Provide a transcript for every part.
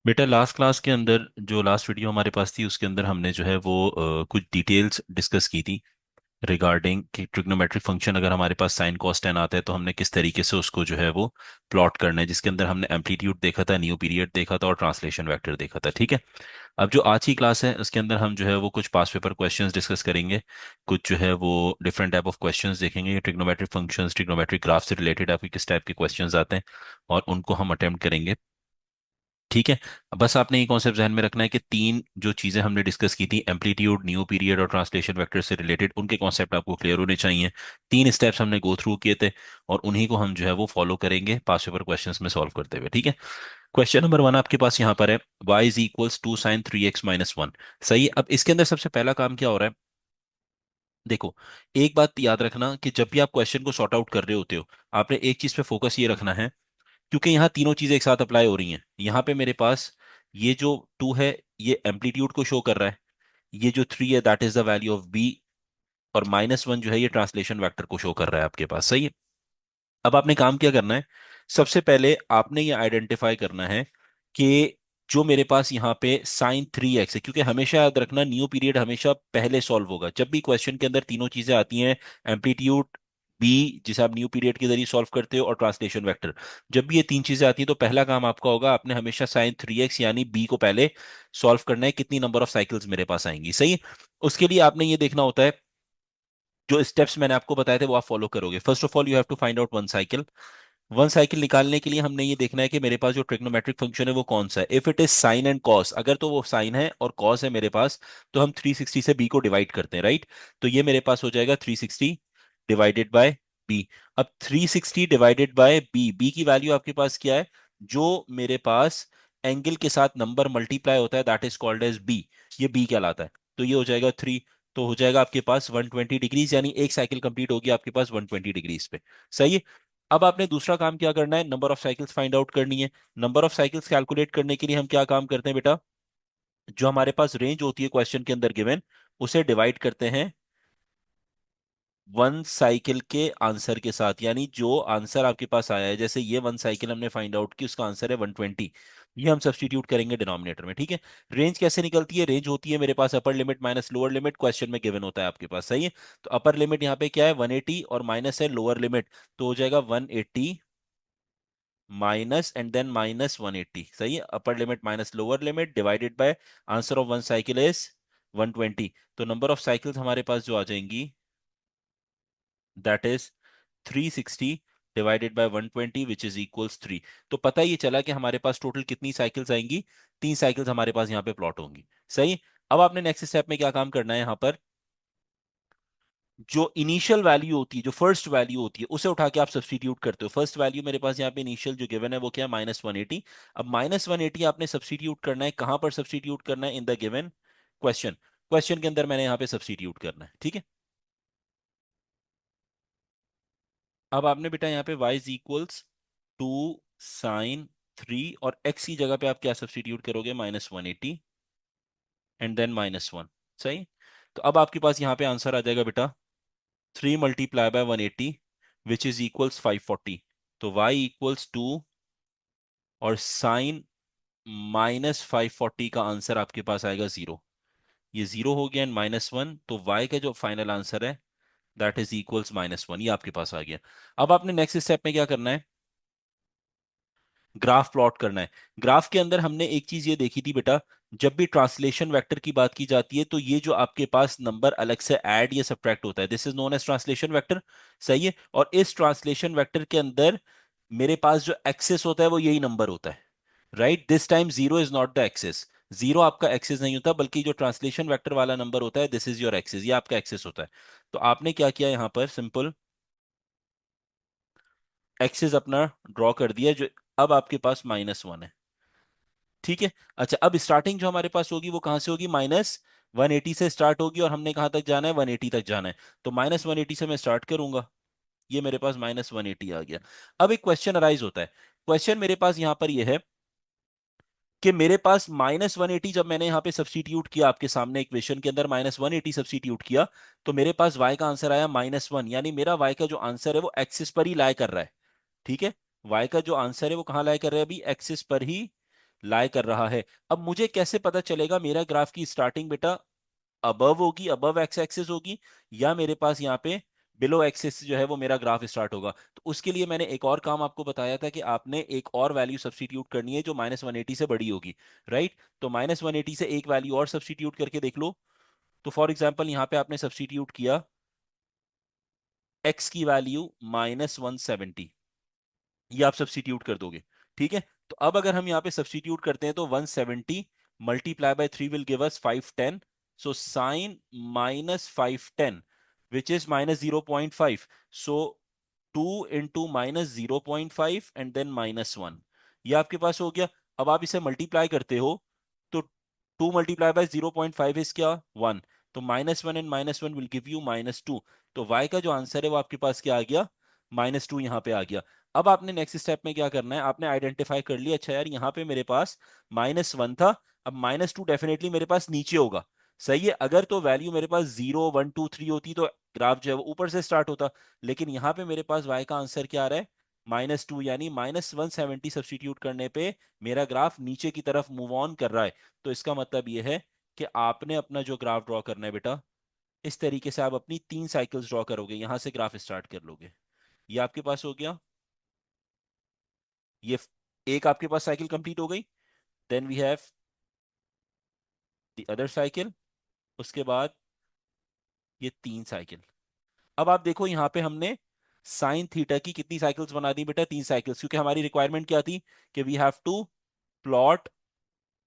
बेटा last class के अंदर जो लास्ट वीडियो हमारे पास थी उसके अंदर हमने जो है वो कुछ डिटेल्स डिस्कस की थी रिगार्डिंग कि ट्रिग्नोमेट्रिक फंक्शन अगर हमारे पास साइन कॉस टेन आता है तो हमने किस तरीके से उसको जो है वो प्लॉट करना है, जिसके अंदर हमने एम्पलीट्यूड देखा था, न्यू पीरियड देखा था और ट्रांसलेशन वेक्टर देखा था। ठीक है। अब जो आज की क्लास है उसके अंदर हम जो है वो कुछ पास पेपर क्वेश्चंस डिस्कस करेंगे। कुछ जो है वो डिफरेंट टाइप ऑफ क्वेश्चंस देखेंगे, ट्रिग्नोमेट्रिक फंक्शंस ट्रिग्नोमेट्रिक ग्राफ से रिलेटेड आपके किस टाइप के क्वेश्चंस आते हैं और उनको हम अटेम्प्ट करेंगे। ठीक है। बस आपने ये कॉन्सेप्ट ध्यान में रखना है कि तीन जो चीजें हमने डिस्कस की थी, एम्पलीट्यूड, न्यू पीरियड और ट्रांसलेशन वेक्टर से रिलेटेड, उनके कॉन्सेप्ट आपको क्लियर होने चाहिए। तीन स्टेप्स हमने गो थ्रू किए थे और उन्हीं को हम जो है वो फॉलो करेंगे पास पेपर क्वेश्चंस में सॉल्व करते हुए। ठीक है। क्वेश्चन नंबर वन आपके पास यहाँ पर है, y is equals to sine three x minus one. सही है। अब इसके अंदर सबसे पहला काम क्या हो रहा है, देखो, एक बात याद रखना कि जब भी आप क्वेश्चन को सॉर्ट आउट कर रहे होते हो, आपने एक चीज पे फोकस ये रखना है, क्योंकि यहाँ तीनों चीजें एक साथ अप्लाई हो रही हैं। यहाँ पे मेरे पास ये जो टू है ये एम्पलीट्यूड को शो कर रहा है, ये जो थ्री है that is the value of b, और माइनस वन जो है ये ट्रांसलेशन वेक्टर को शो कर रहा है आपके पास। सही है। अब आपने काम क्या करना है, सबसे पहले आपने ये आइडेंटिफाई करना है कि जो मेरे पास यहाँ पे साइन थ्री एक्स है, क्योंकि हमेशा याद रखना न्यू पीरियड हमेशा पहले सॉल्व होगा जब भी क्वेश्चन के अंदर तीनों चीजें आती हैं, एम्पलीट्यूड, बी जिसे आप न्यू पीरियड के जरिए सॉल्व करते हो, और ट्रांसलेशन वेक्टर। जब भी ये तीन चीजें आती हैं तो पहला काम आपका होगा, आपने हमेशा साइन थ्री एक्स यानी बी को पहले सॉल्व करना है, कितनी नंबर ऑफ साइकिल्स मेरे पास आएंगी। सही है? उसके लिए आपने ये देखना होता है, जो स्टेप्स मैंने आपको बताए थे वो आप फॉलो करोगे। First of all you have to find out one cycle. One cycle निकालने के लिए हमने ये देखना है कि मेरे पास जो ट्रिग्नोमेट्रिक फंक्शन है वो कौन सा है। If it is sine and cos, अगर तो वो साइन है और कॉस है मेरे पास, तो हम 360 से बी को डिवाइड करते हैं, राइट। तो ये मेरे पास हो जाएगा 360 डिवाइडेड बाय बी। अब 360 डिवाइडेड बाय बी, बी की वैल्यू आपके पास क्या है, जो मेरे पास एंगल के साथ नंबर मल्टीप्लाई होता है that is called as b, ये बी कहलाता है। तो ये हो जाएगा थ्री, तो हो जाएगा आपके पास 120 डिग्रीज, यानी एक साइकिल कंप्लीट होगी आपके पास 120 डिग्रीज पे। सही है। अब आपने दूसरा काम क्या करना है, number of cycles find out करनी है। नंबर ऑफ साइकिल्स कैलकुलेट करने के लिए हम क्या काम करते हैं बेटा, जो हमारे पास रेंज होती है क्वेश्चन के अंदर गिवन, उसे डिवाइड करते हैं वन साइकिल के आंसर के साथ। यानी जो आंसर आपके पास आया है, जैसे ये वन साइकिल हमने फाइंड आउट की, उसका आंसर है 120, ये हम सब्सटीट्यूट करेंगे डिनोमिनेटर में। ठीक है। रेंज कैसे निकलती है, रेंज होती है मेरे पास upper limit minus lower limit, question में गिवन होता है आपके पास। सही है। तो अपर लिमिट यहाँ पे क्या है 180 और माइनस है लोअर लिमिट, तो हो जाएगा 180 माइनस एंड देन माइनस 180। सही है। अपर limit minus lower limit divided by answer of one cycle is 120। तो नंबर ऑफ साइकिल्स हमारे पास जो आ जाएंगी that is 360 divided bye 120 which is equals 3। तो पता ही चला कि हमारे पास टोटल कितनी साइकिल्स आएंगी, तीन साइकिल्स हमारे पास यहाँ पे प्लॉट होंगी। सही। अब आपने नेक्स्ट स्टेप में क्या काम करना है, यहाँ पर जो इनिशियल वैल्यू होती है, जो फर्स्ट वैल्यू होती है, उसे उठा के आप सब्सटीट्यूट करते हो। फर्स्ट वैल्यू मेरे पास यहाँ पे इनिशियल जो गिवन है वो क्या है, -180। अब -180 आपने सब्सटीट्यूट करना है, कहां पर सब्सटीट्यूट करना है, in the given question. Question के अंदर मैंने यहाँ पे सब्सटीट्यूट करना है। ठीक है। अब आपने बेटा यहाँ पे y is equals to sine three, और x की जगह पे आप क्या सब्सटीट्यूट करोगे, -180 एंड देन -1। सही। तो अब आपके पास यहाँ पे आंसर आ जाएगा बेटा 3 multiply by 180 which is equals 540। तो y इक्वल्स टू, और साइन -540 का आंसर आपके पास आएगा जीरो। ये जीरो हो गया एंड -1, तो y का जो फाइनल आंसर है दैट इज इक्वल्स -1, ये आपके पास आ गया। अब आपने नेक्स्ट स्टेप में क्या करना है, ग्राफ प्लॉट करना है। ग्राफ के अंदर हमने एक चीज ये देखी थी बेटा, जब भी ट्रांसलेशन वेक्टर की बात की जाती है तो ये जो आपके पास नंबर अलग से ऐड या सब्ट्रैक्ट होता है, this is known as translation vector. सही है। और इस ट्रांसलेशन वेक्टर के अंदर मेरे पास जो एक्सेस होता है वो यही नंबर होता है, right. This time zero is not the axis, zero आपका एक्सेस नहीं होता, बल्कि जो ट्रांसलेशन वेक्टर वाला नंबर होता है दिस इज योर एक्सेस, ये आपका एक्सेस होता है। तो आपने क्या किया यहाँ पर, सिंपल एक्सेस अपना ड्रॉ कर दिया, जो अब आपके पास -1 है। ठीक है। अच्छा, अब स्टार्टिंग जो हमारे पास होगी वो कहां से होगी, -180 से स्टार्ट होगी, और हमने कहां तक जाना है, 180 तक जाना है। तो -180 से मैं स्टार्ट करूंगा, ये मेरे पास -180 आ गया। अब एक क्वेश्चन अराइज होता है, क्वेश्चन मेरे पास यहां पर ये है कि मेरे पास -180 जब मैंने यहां पे सब्सटीट्यूट किया, आपके सामने इक्वेशन के अंदर -180 सब्सटीट्यूट किया, तो मेरे पास y का आंसर आया -1, यानी मेरा y का जो आंसर है वो एक्सिस पर ही लाई कर रहा है। ठीक है। y का जो आंसर है वो कहां लाई कर रहा है, अभी एक्सिस पर ही लाई कर रहा है। अब मुझे कैसे पता चलेगा मेरा ग्राफ की स्टार्टिंग बेटा अबव होगी, अबव एक्स एक्सिस होगी, या मेरे पास यहाँ पे बिलो एक्सिस जो है वो मेरा ग्राफ स्टार्ट होगा? तो उसके लिए मैंने एक और काम आपको बताया था कि आपने एक और वैल्यू सब्सटीट्यूट करनी है जो -180 से बड़ी होगी, राइट? तो -180 से एक वैल्यू और सब्सटीट्यूट करके देख लो। तो फॉर एग्जाम्पल यहाँ पे आपने सब्सटीट्यूट किया x की वैल्यू -170, ये आप सब्सटीट्यूट कर दोगे, ठीक है? तो अब अगर हम यहाँ पे सब्सटीट्यूट करते हैं तो 170 multiply by 3 will give us 510, so sine -510 which is -0.5, so 2 into -0.5 and then -1, ये आपके पास हो गया। अब आप इसे मल्टीप्लाई करते हो तो 2 मल्टीप्लाई बाय 0.5 इज क्या, 1, तो -1 एंड -1 विल गिव यू -2। तो y का जो आंसर है वो आपके पास क्या आ गया, -2 यहाँ पे आ गया। अब आपने नेक्स्ट स्टेप में क्या करना है, आपने आइडेंटिफाई कर लिया, अच्छा यार यहाँ पे मेरे पास -1 था, अब -2 डेफिनेटली मेरे पास नीचे होगा, सही है? अगर तो वैल्यू मेरे पास 0 1 2 3 होती तो ग्राफ जो है वो ऊपर से स्टार्ट होता, लेकिन यहाँ पे मेरे पास y का आंसर क्या आ रहा है, -2, यानी -170 सब्सटीट्यूट करने पे मेरा ग्राफ नीचे की तरफ मूव ऑन कर रहा है। तो इसका मतलब ये है कि आपने अपना जो ग्राफ ड्रॉ करना है बेटा, इस तरीके से आप अपनी 3 साइकिल्स ड्रॉ करोगे, यहां से ग्राफ स्टार्ट कर लोगे। ये आपके पास हो गया, ये एक आपके पास साइकिल कंप्लीट हो गई। Then we have the other cycle, उसके बाद ये 3 साइकिल। अब आप देखो यहाँ पे हमने साइन थीटा की कितनी साइकिल्स बना दी बेटा, 3 साइकिल्स, क्योंकि हमारी रिक्वायरमेंट क्या थी कि we have to plot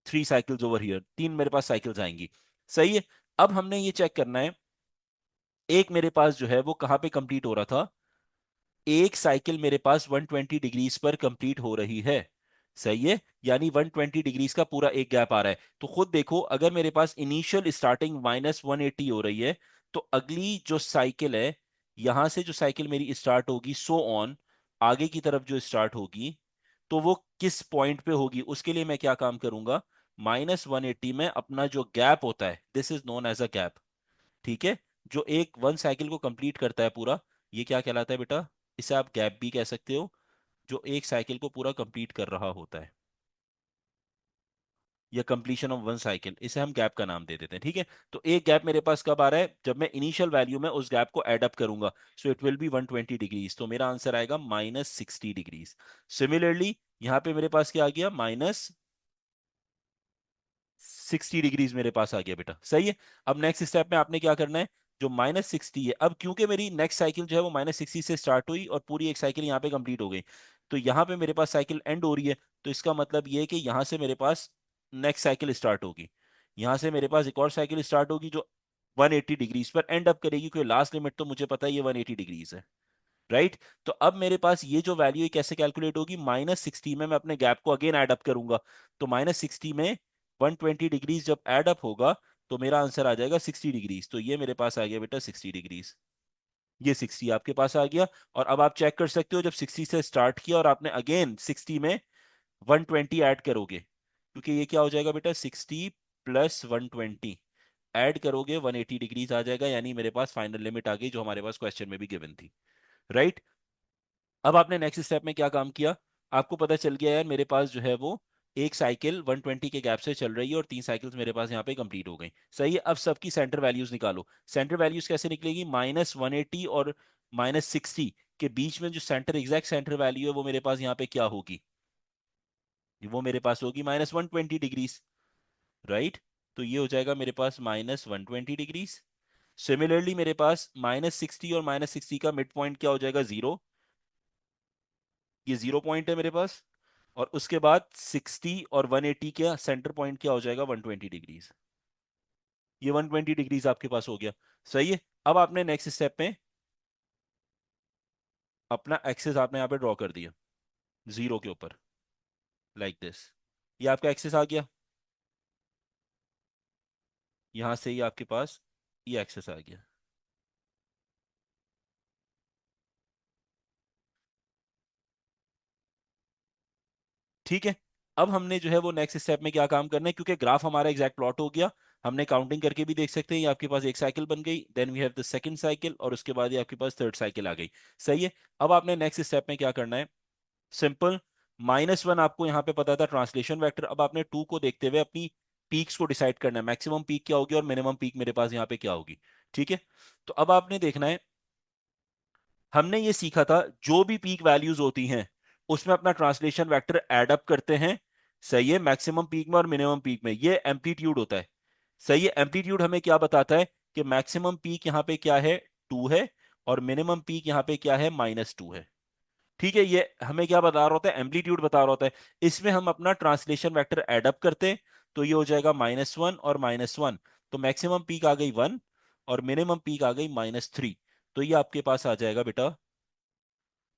3 cycles over here, 3 मेरे पास साइकिल्स आएंगी, सही है? अब हमने ये चेक करना है, एक मेरे पास जो है वो कहाँ पे कंप्लीट हो रहा था, एक साइकिल मेरे पास 120 डिग्रीज पर कंप्लीट हो रही है, सही है? यानी 120 डिग्रीज का पूरा एक गैप आ रहा है। तो खुद देखो, अगर मेरे पास इनिशियल स्टार्टिंग -180 हो रही है, तो अगली जो साइकिल है, यहां से जो साइकिल मेरी स्टार्ट होगी, सो ऑन आगे की तरफ जो स्टार्ट होगी, तो वो किस पॉइंट पे होगी, उसके लिए मैं क्या काम करूंगा, -180 में अपना जो गैप होता है, this is known as a gap, ठीक है? जो एक वन साइकिल को कंप्लीट करता है पूरा, ये क्या कहलाता है बेटा, इसे आप गैप भी कह सकते हो, जो एक साइकिल को पूरा कंप्लीट कर रहा होता है, या कंप्लीशन ऑफ वन साइकिल, इसे हम गैप का नाम दे देते हैं, ठीक है? तो एक गैप मेरे पास कब आ रहा है, जब मैं इनिशियल वैल्यू में उस गैप को ऐड अप करूंगा, सो इट विल बी 120 डिग्रीज, तो मेरा आंसर आएगा -60 डिग्रीज। सिमिलरली यहाँ पे मेरे पास क्या आ गया, -60 डिग्रीज मेरे पास आ गया बेटा, सही है? अब नेक्स्ट स्टेप में आपने क्या करना है, जो -60 है, अब क्योंकि मेरी नेक्स्ट साइकिल जो है वो -60 से स्टार्ट हुई और पूरी एक साइकिल यहाँ पे कंप्लीट हो गई, तो यहाँ पे मेरे पास साइकिल एंड हो रही है, तो इसका मतलब ये है कि यहाँ से मेरे पास नेक्स्ट साइकिल स्टार्ट होगी, यहाँ से मेरे पास एक और साइकिल स्टार्ट होगी जो 180 डिग्रीज पर एंड अप करेगी, क्योंकि लास्ट लिमिट तो मुझे पता है ये 180 डिग्रीज है, राइट? तो अब मेरे पास ये जो वैल्यू है कैसे कैलकुलेट होगी, -60 में मैं अपने गैप को अगेन ऐड अप करूंगा, तो -60 में 120 डिग्रीज जब ऐड अप होगा, तो मेरा आंसर आ जाएगा 60 डिग्रीज, तो ये मेरे पास आ गया बेटा 60 डिग्रीज, ये 60 आपके पास आ गया। और अब आप चेक कर सकते हो, जब 60 से स्टार्ट किया और आपने अगेन 60 में 120 ऐड करोगे, क्योंकि ये क्या हो जाएगा बेटा, 60 प्लस 120 ऐड करोगे 180 डिग्रीज आ जाएगा, यानी मेरे पास फाइनल लिमिट आ गई जो हमारे पास क्वेश्चन में भी गिवन थी, राइट? अब आपने नेक्स्ट स्टेप में क्या काम किया, आपको पता चल गया यार मेरे पास जो है वो एक साइकिल 120 के गैप से चल रही है और 3 साइकिल्स मेरे पास यहाँ पे कंप्लीट हो गई, सही है? अब सबकी सेंटर वैल्यूज निकालो। सेंटर वैल्यूज कैसे निकलेगी, -180 और -60 के बीच में जो सेंटर, एग्जैक्ट सेंटर वैल्यू है वो मेरे पास यहाँ पे क्या होगी, वो मेरे पास होगी -120 डिग्रीज, राइट? तो ये हो जाएगा मेरे पास -120 डिग्रीज। सिमिलरली मेरे पास -60 और -60 का मिड पॉइंट क्या हो जाएगा, 0, ये 0 पॉइंट है मेरे पास, और उसके बाद 60 और 180 का सेंटर पॉइंट क्या हो जाएगा, 120 डिग्रीज, ये 120 डिग्रीज आपके पास हो गया, सही है? अब आपने नेक्स्ट स्टेप में अपना एक्सेस आपने यहाँ पे ड्रॉ कर दिया 0 के ऊपर, लाइक दिस, ये आपका एक्सेस आ गया, यहां से ही आपके पास ये एक्सेस आ गया, ठीक है? अब हमने जो है वो नेक्स्ट स्टेप में क्या काम करना है, क्योंकि ग्राफ हमारा एग्जैक्ट प्लॉट हो गया, हमने काउंटिंग करके भी देख सकते हैं, ये आपके पास एक साइकिल बन गई, then we have the second cycle, और उसके बाद ये आपके पास थर्ड साइकिल आ गई, सही है? अब आपने नेक्स्ट स्टेप में क्या करना है, सिंपल, -1 आपको यहाँ पे पता था ट्रांसलेशन वेक्टर। अब आपने 2 को देखते हुए अपनी पीक्स को डिसाइड करना है, मैक्सिमम पीक क्या होगी और मिनिमम पीक मेरे पास यहाँ पे क्या होगी। ठीक है, तो अब आपने देखना है, हमने ये सीखा था जो भी पीक वैल्यूज होती हैं उसमें अपना ट्रांसलेशन वेक्टर ऐड अप करते हैं। सही है, मैक्सिमम पीक में और मिनिमम पीक में ये एम्पलीट्यूड होता है। सही है, एम्पलीट्यूड हमें क्या बताता है कि मैक्सिमम पीक यहाँ पे क्या है, 2 है, और मिनिमम पीक यहाँ पे क्या है, -2 है। ठीक है, ये हमें क्या बता रहा होता है, एम्पलीट्यूड बता रहा होता है। इसमें हम अपना ट्रांसलेशन वेक्टर ऐड अप करते हैं, तो ये हो जाएगा -1 और -1। तो मैक्सिमम पीक आ गई 1 और मिनिमम पीक आ गई -3। तो ये आपके पास आ जाएगा बेटा,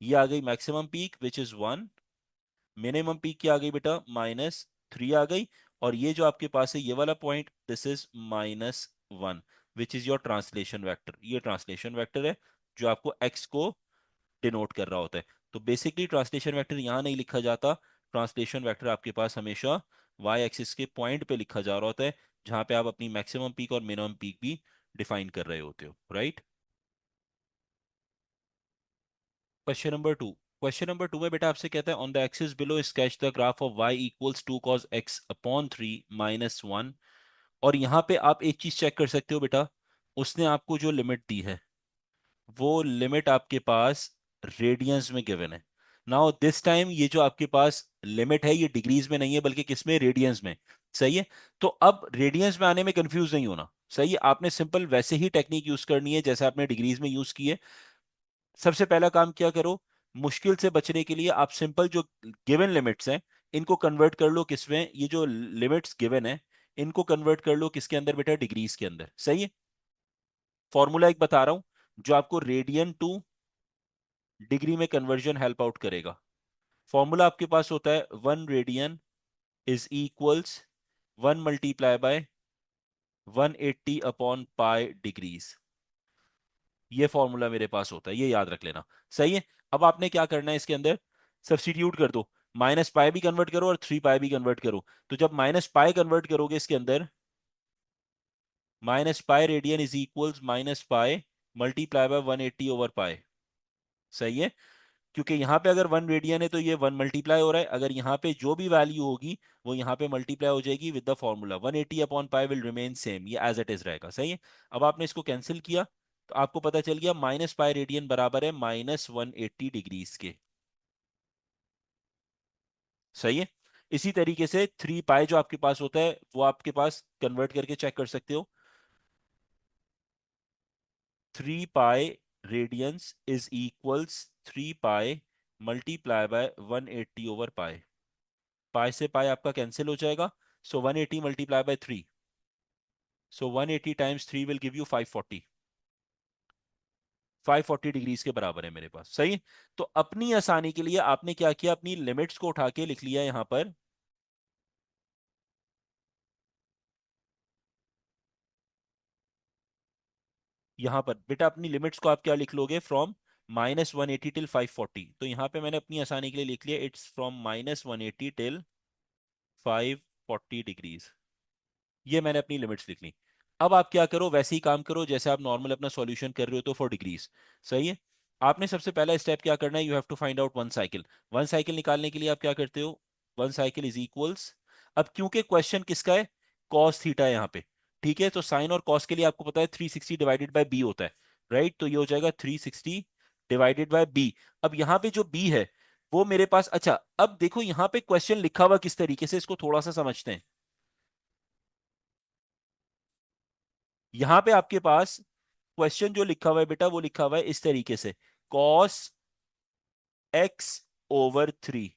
ये आ गई maximum peak which is 1, minimum peak क्या आ गई बेटा, -3 आ गई, और ये जो आपके पास है ये वाला point, this is -1 which is your translation vector. ये ट्रांसलेशन वेक्टर है जो आपको एक्स को डिनोट कर रहा होता है। तो बेसिकली ट्रांसलेशन वेक्टर यहाँ नहीं लिखा जाता, ट्रांसलेशन वेक्टर आपके पास हमेशा वाई एक्सिस के पॉइंट पे लिखा जा रहा होता है, जहां पे आप अपनी मैक्सिमम पीक और मिनिमम पीक भी डिफाइन कर रहे होते हो, राइट। क्वेश्चन नंबर 2 में बेटा आपसे कहता है on the axis below sketch the graph of y equals 2 cos x upon 3 -1। और यहाँ पे आप एक चीज चेक कर सकते हो बेटा, उसने आपको जो लिमिट दी है वो लिमिट आपके पास रेडियंस में गिवन है। नाउ दिस टाइम ये जो आपके पास लिमिट है ये डिग्रीज में नहीं है बल्कि किसमें, रेडियंस में। सही है, तो अब रेडियंस में आने में कंफ्यूज नहीं होना। सही है, आपने सिंपल वैसे ही टेक्निक यूज करनी है जैसे आपने डिग्रीज में यूज की है। सबसे पहला काम क्या करो, मुश्किल से बचने के लिए आप सिंपल जो गिवन लिमिट्स हैं इनको कन्वर्ट कर लो किसमें, ये जो लिमिट्स गिवन है इनको कन्वर्ट कर लो किसके अंदर बेटा, डिग्रीज के अंदर। सही है, फॉर्मूला एक बता रहा हूं जो आपको रेडियन टू डिग्री में कन्वर्जन हेल्प आउट करेगा। फॉर्मूला आपके पास होता है 1 radian is equals 1 × 180 upon pi degrees. ये फॉर्मूला मेरे पास होता है, ये याद रख लेना। सही है, अब आपने क्या करना है, इसके अंदर सब्स्टिट्यूट कर दो, -पाई भी कन्वर्ट करो और 3 पाई भी कन्वर्ट करो। तो जब -पाई कन्वर्ट करोगे इसके अंदर, -पाई रेडियन इज इक्वल्स -पाई × 180/पाई। सही है, क्योंकि यहाँ पे अगर 1 रेडियन है तो ये 1 मल्टीप्लाई हो रहा है, अगर यहाँ पे जो भी वैल्यू होगी वो यहाँ पे मल्टीप्लाई हो जाएगी विद द फॉर्मूला, 180/पाई विल रिमेन सेम, ये एज इट इज रहेगा। सही है, अब आपने इसको कैंसिल किया तो आपको पता चल गया -पाई रेडियन बराबर है -180 डिग्रीज के। सही है, इसी तरीके से 3 पाई जो आपके पास होता है वो आपके पास कन्वर्ट करके चेक कर सकते हो। 3 पाई रेडियंस इज इक्वल्स 3 पाई × 180/पाई। पाई से पाई आपका कैंसिल हो जाएगा, सो 180 × 3, सो 180 times 3 will give you 540। 540 degrees के बराबर है मेरे पास। सही है? तो अपनी आसानी के लिए आपने क्या किया, अपनी लिमिट्स को उठा के लिख लिया यहां पर, यहां पर बेटा अपनी लिमिट्स को आप क्या लिख लोगे, फ्रॉम -180 टिल 540। तो यहां पे मैंने अपनी आसानी के लिए लिख लिया इट्स फ्रॉम -180 टिल 540 डिग्रीज। ये मैंने अपनी लिमिट्स लिख ली। अब आप क्या करो, वैसे ही काम करो जैसे आप नॉर्मल अपना सॉल्यूशन कर रहे हो तो फॉर डिग्रीज। सही है, आपने सबसे पहला स्टेप क्या करना है, you have to find out one cycle. One cycle निकालने के लिए आप क्या करते हो, वन साइकिल इज इक्वल्स, अब क्योंकि क्वेश्चन किसका है, कॉस थीटा है यहाँ पे। ठीक है, तो साइन और कॉस के लिए आपको पता है 360 डिवाइडेड बाय बी होता है, राइट। तो ये हो जाएगा 360 डिवाइडेड बाय बी। अब यहाँ पे जो बी है वो मेरे पास, अच्छा अब देखो यहाँ पे क्वेश्चन लिखा हुआ किस तरीके से, इसको थोड़ा सा समझते हैं। यहां पे आपके पास क्वेश्चन जो लिखा हुआ है बेटा वो लिखा हुआ है इस तरीके से, cos x/3।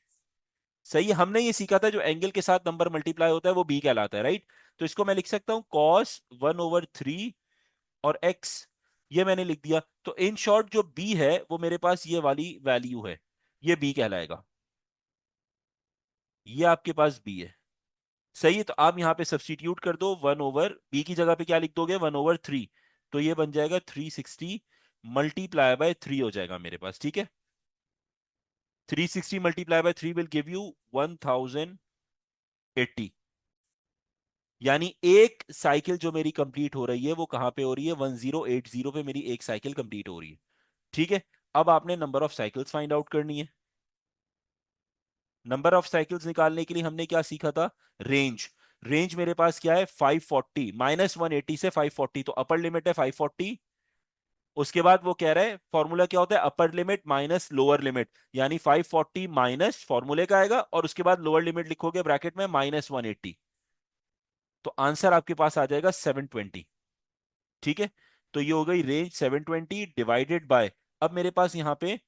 सही है, हमने ये सीखा था जो एंगल के साथ नंबर मल्टीप्लाई होता है वो b कहलाता है, राइट। तो इसको मैं लिख सकता हूं cos 1/3 और x, ये मैंने लिख दिया। तो इन शॉर्ट जो b है वो मेरे पास ये वाली वैल्यू है, ये b कहलाएगा, ये आपके पास b है। सही है, तो आप यहां पे सब्सटीट्यूट कर दो, 1/b की जगह पे क्या लिख दोगे, 1/3। तो ये बन जाएगा 360 × 3 हो जाएगा मेरे पास। ठीक है, 360 × 3 विल गिव यू 1080। यानी एक साइकिल जो मेरी कंप्लीट हो रही है वो कहां पे हो रही है, 1080 पे मेरी एक साइकिल कंप्लीट हो रही है। ठीक है, अब आपने number of cycles find out करनी है। नंबर ऑफ साइकिल्स निकालने के लिए हमने क्या सीखा था? रेंज। रेंज मेरे पास क्या है? 540, -180 से 540, तो अपर लिमिट है 540। उसके बाद वो कह रहा है फॉर्मूला क्या होता है? अपर लिमिट माइनस लोअर लिमिट, यानी 540 माइनस फॉर्मूले का आएगा, और उसके बाद लोअर लिमिट लिखोगे ब्रैकेट में -180। तो आंसर आपके पास आ जाएगा 720। ठीक है, तो ये हो गई रेंज 720 डिवाइडेड बाय, अब मेरे पास यहाँ पे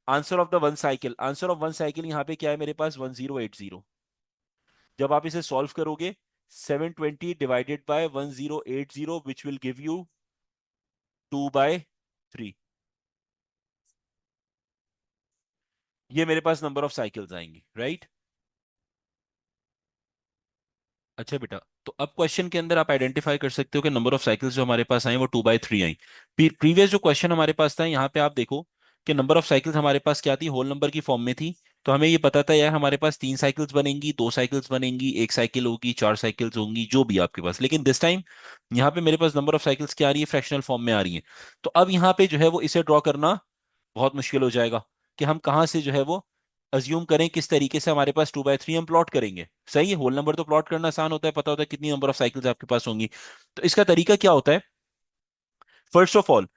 answer of the one cycle, answer of one cycle यहाँ पे क्या है मेरे पास? 1080। जब आप इसे सॉल्व करोगे, 720 divided by 1080 which will give you 2/3। ये मेरे पास नंबर ऑफ साइकिल्स आएंगी, राइट? अच्छा बेटा, तो अब क्वेश्चन के अंदर आप आइडेंटिफाई कर सकते हो कि नंबर ऑफ साइकिल्स जो हमारे पास आई वो 2/3 आई। प्रीवियस जो क्वेश्चन हमारे पास था, यहाँ पे आप देखो कि नंबर ऑफ साइकिल्स हमारे पास क्या थी? होल नंबर की फॉर्म में थी। तो हमें ये पता था यार हमारे पास 3 साइकिल्स बनेंगी, 2 साइकिल्स बनेंगी, 1 साइकिल होगी, 4 साइकिल्स होंगी, जो भी आपके पास। लेकिन दिस टाइम यहाँ पे मेरे पास नंबर ऑफ साइकिल्स क्या आ रही है? फ्रैक्शनल फॉर्म में आ रही है। तो अब यहाँ पे जो है वो इसे ड्रॉ करना बहुत मुश्किल हो जाएगा कि हम कहाँ से जो है वो अज्यूम करें, किस तरीके से हमारे पास 2/3 हम प्लॉट करेंगे। सही है, होल नंबर तो प्लॉट करना आसान होता है, पता होता है कितनी नंबर ऑफ साइकिल्स आपके पास होंगी। तो इसका तरीका क्या होता है? फर्स्ट ऑफ ऑल,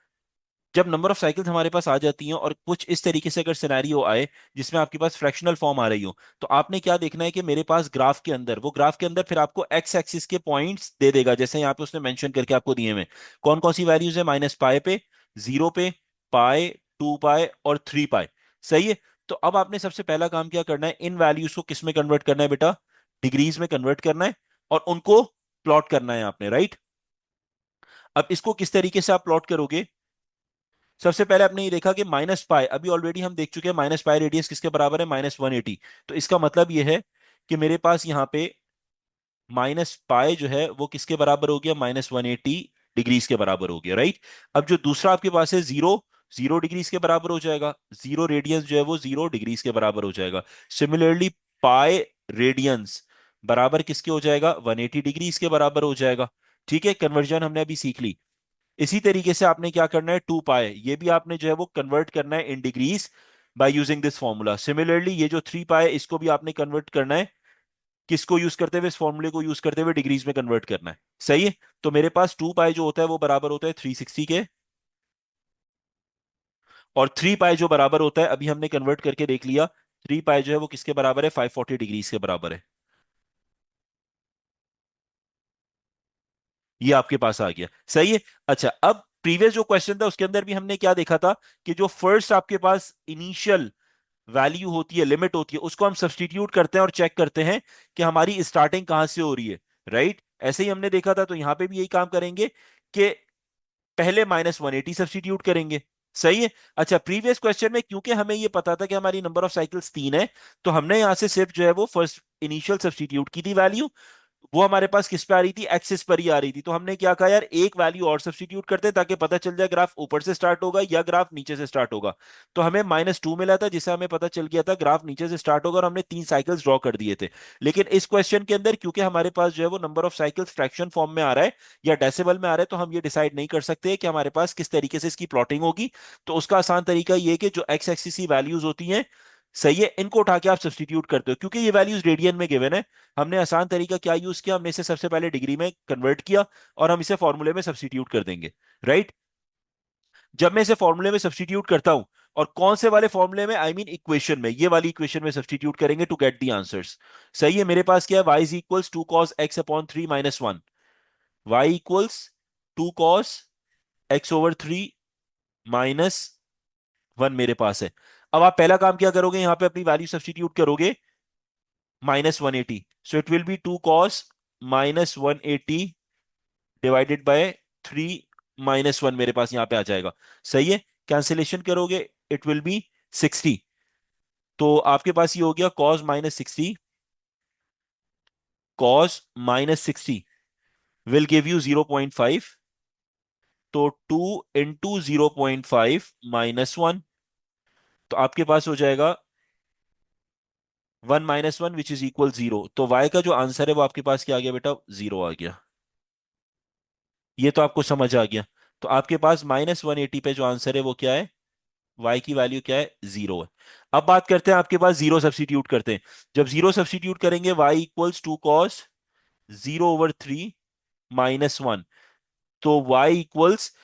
जब नंबर ऑफ साइकिल्स हमारे पास आ जाती हैं और कुछ इस तरीके से अगर सिनेरियो आए जिसमें आपके पास फ्रैक्शनल फॉर्म आ रही हो, तो आपने क्या देखना है कि मेरे पास ग्राफ के अंदर, वो ग्राफ के अंदर फिर आपको एक्स एक्सिस के पॉइंट्स दे देगा, जैसे यहाँ पे उसने मेंशन करके आपको दिए हुए। कौन कौन सी वैल्यूज है? -पाई पे, 0 पे, पाई, 2 पाई और 3 पाई। सही है, तो अब आपने सबसे पहला काम क्या करना है? इन वैल्यूज को किस में कन्वर्ट करना है बेटा? डिग्रीज में कन्वर्ट करना है, और उनको प्लॉट करना है आपने, राइट? अब इसको किस तरीके से आप प्लॉट करोगे? सबसे पहले आपने ये देखा कि -पाई, अभी ऑलरेडी हम देख चुके हैं -पाई रेडियस किसके बराबर है? -180। तो इसका मतलब ये है कि मेरे पास यहाँ पे -पाई जो है वो किसके बराबर हो गया? -180 डिग्रीज के बराबर हो गया, राइट? अब जो दूसरा आपके पास है 0, 0 डिग्रीज के बराबर हो जाएगा। 0 रेडियंस जो है वो 0 डिग्रीज के बराबर हो जाएगा। सिमिलरली पाई रेडियंस बराबर किसके हो जाएगा? 180 डिग्रीज के बराबर हो जाएगा। ठीक है, कन्वर्जन हमने अभी सीख ली। इसी तरीके से आपने क्या करना है? 2 पाई, ये भी आपने जो है वो कन्वर्ट करना है इन degrees by using this formula. Similarly ये जो 3 पाई, इसको भी आपने कन्वर्ट करना है, किसको यूज करते हुए? इस फॉर्मूले को यूज करते हुए डिग्रीज में कन्वर्ट करना है। सही है, तो मेरे पास 2 पाई जो होता है वो बराबर होता है 360 के, और 3 पाई जो बराबर होता है, अभी हमने कन्वर्ट करके देख लिया, 3 पाई जो है वो किसके बराबर है? 540 डिग्रीज के बराबर है। ये आपके पास आ गया, सही है। अच्छा, अब प्रीवियस जो क्वेश्चन था उसके अंदर भी हमने क्या देखा था कि जो फर्स्ट आपके पास इनिशियल वैल्यू होती है, लिमिट होती है, उसको हम सब्सटीट्यूट करते हैं और चेक करते हैं कि हमारी स्टार्टिंग कहां से हो रही है, राइट? ऐसे ही हमने देखा था, तो यहां पे भी यही काम करेंगे कि पहले -180 सब्सटीट्यूट करेंगे। सही है। अच्छा, प्रीवियस क्वेश्चन में क्योंकि हमें ये पता था कि हमारी नंबर ऑफ साइकिल्स 3 है, तो हमने यहां से सिर्फ जो है वो फर्स्ट इनिशियल सब्सटीट्यूट की थी वैल्यू, वो हमारे पास किस पे आ रही थी? एक्सिस पर ही आ रही थी। तो हमने क्या कहा यार, एक वैल्यू और सब्स्टिट्यूट करते हैं ताकि पता चल जाए ग्राफ ऊपर से स्टार्ट होगा या ग्राफ नीचे से स्टार्ट होगा। तो हमें -2 मिला था, जिससे हमें पता चल गया था ग्राफ नीचे से स्टार्ट होगा, और हमने 3 साइकिल्स ड्रॉ कर दिए थे। लेकिन इस क्वेश्चन के अंदर क्योंकि हमारे पास जो है वो number of cycles fraction form में आ रहा है या डेसिमल में आ रहा है, तो हम ये डिसाइड नहीं कर सकते कि हमारे पास किस तरीके से इसकी प्लॉटिंग होगी। तो उसका आसान तरीका ये है कि जो एक्स एक्सिस की वैल्यूज होती हैं, सही है, इनको उठा के आप सब्सटीट्यूट करते हो, क्योंकि ये वैल्यूज रेडियन में गिवन है। हमने आसान तरीका क्या यूज किया? हमने इसे सबसे पहले डिग्री में कन्वर्ट किया, और हम इसे फॉर्मूले में सब्सटीट्यूट कर देंगे, राइट? जब मैं इसे फॉर्मूले में सब्सटीट्यूट करता हूं, और कौन से वाले फॉर्मूले में? आई मीन इक्वेशन में, ये वाली इक्वेशन में सब्सटीट्यूट करेंगे टू गेट दी आंसर्स। सही है, मेरे पास क्या है? y is equals 2 cos x/3 - 1, y equals 2 cos x/3 -1 मेरे पास है। अब आप पहला काम क्या करोगे? यहां पे अपनी वैल्यू सब्सटीट्यूट करोगे, -180, सो it will be 2 cos -180 divided by 3 - 1 मेरे पास यहां पे आ जाएगा। सही है, कैंसिलेशन करोगे, इट विल बी 60। तो आपके पास ये हो गया cos -60 विल गिव यू 0.5। तो 2 × 0.5 -1, तो आपके पास हो जाएगा 1 - 1 विच इज इक्वल 0। तो y का जो आंसर है वो आपके पास क्या आ गया बेटा? 0 आ गया। ये तो आपको समझ आ गया। तो आपके पास -180 पे जो आंसर है वो क्या है? y की वैल्यू क्या है, जीरो है। अब बात करते हैं, आपके पास जीरो सब्स्टिट्यूट करते हैं। जब जीरो सब्स्टिट्यूट करेंगे, y equals to cos zero over three minus one. तो y equals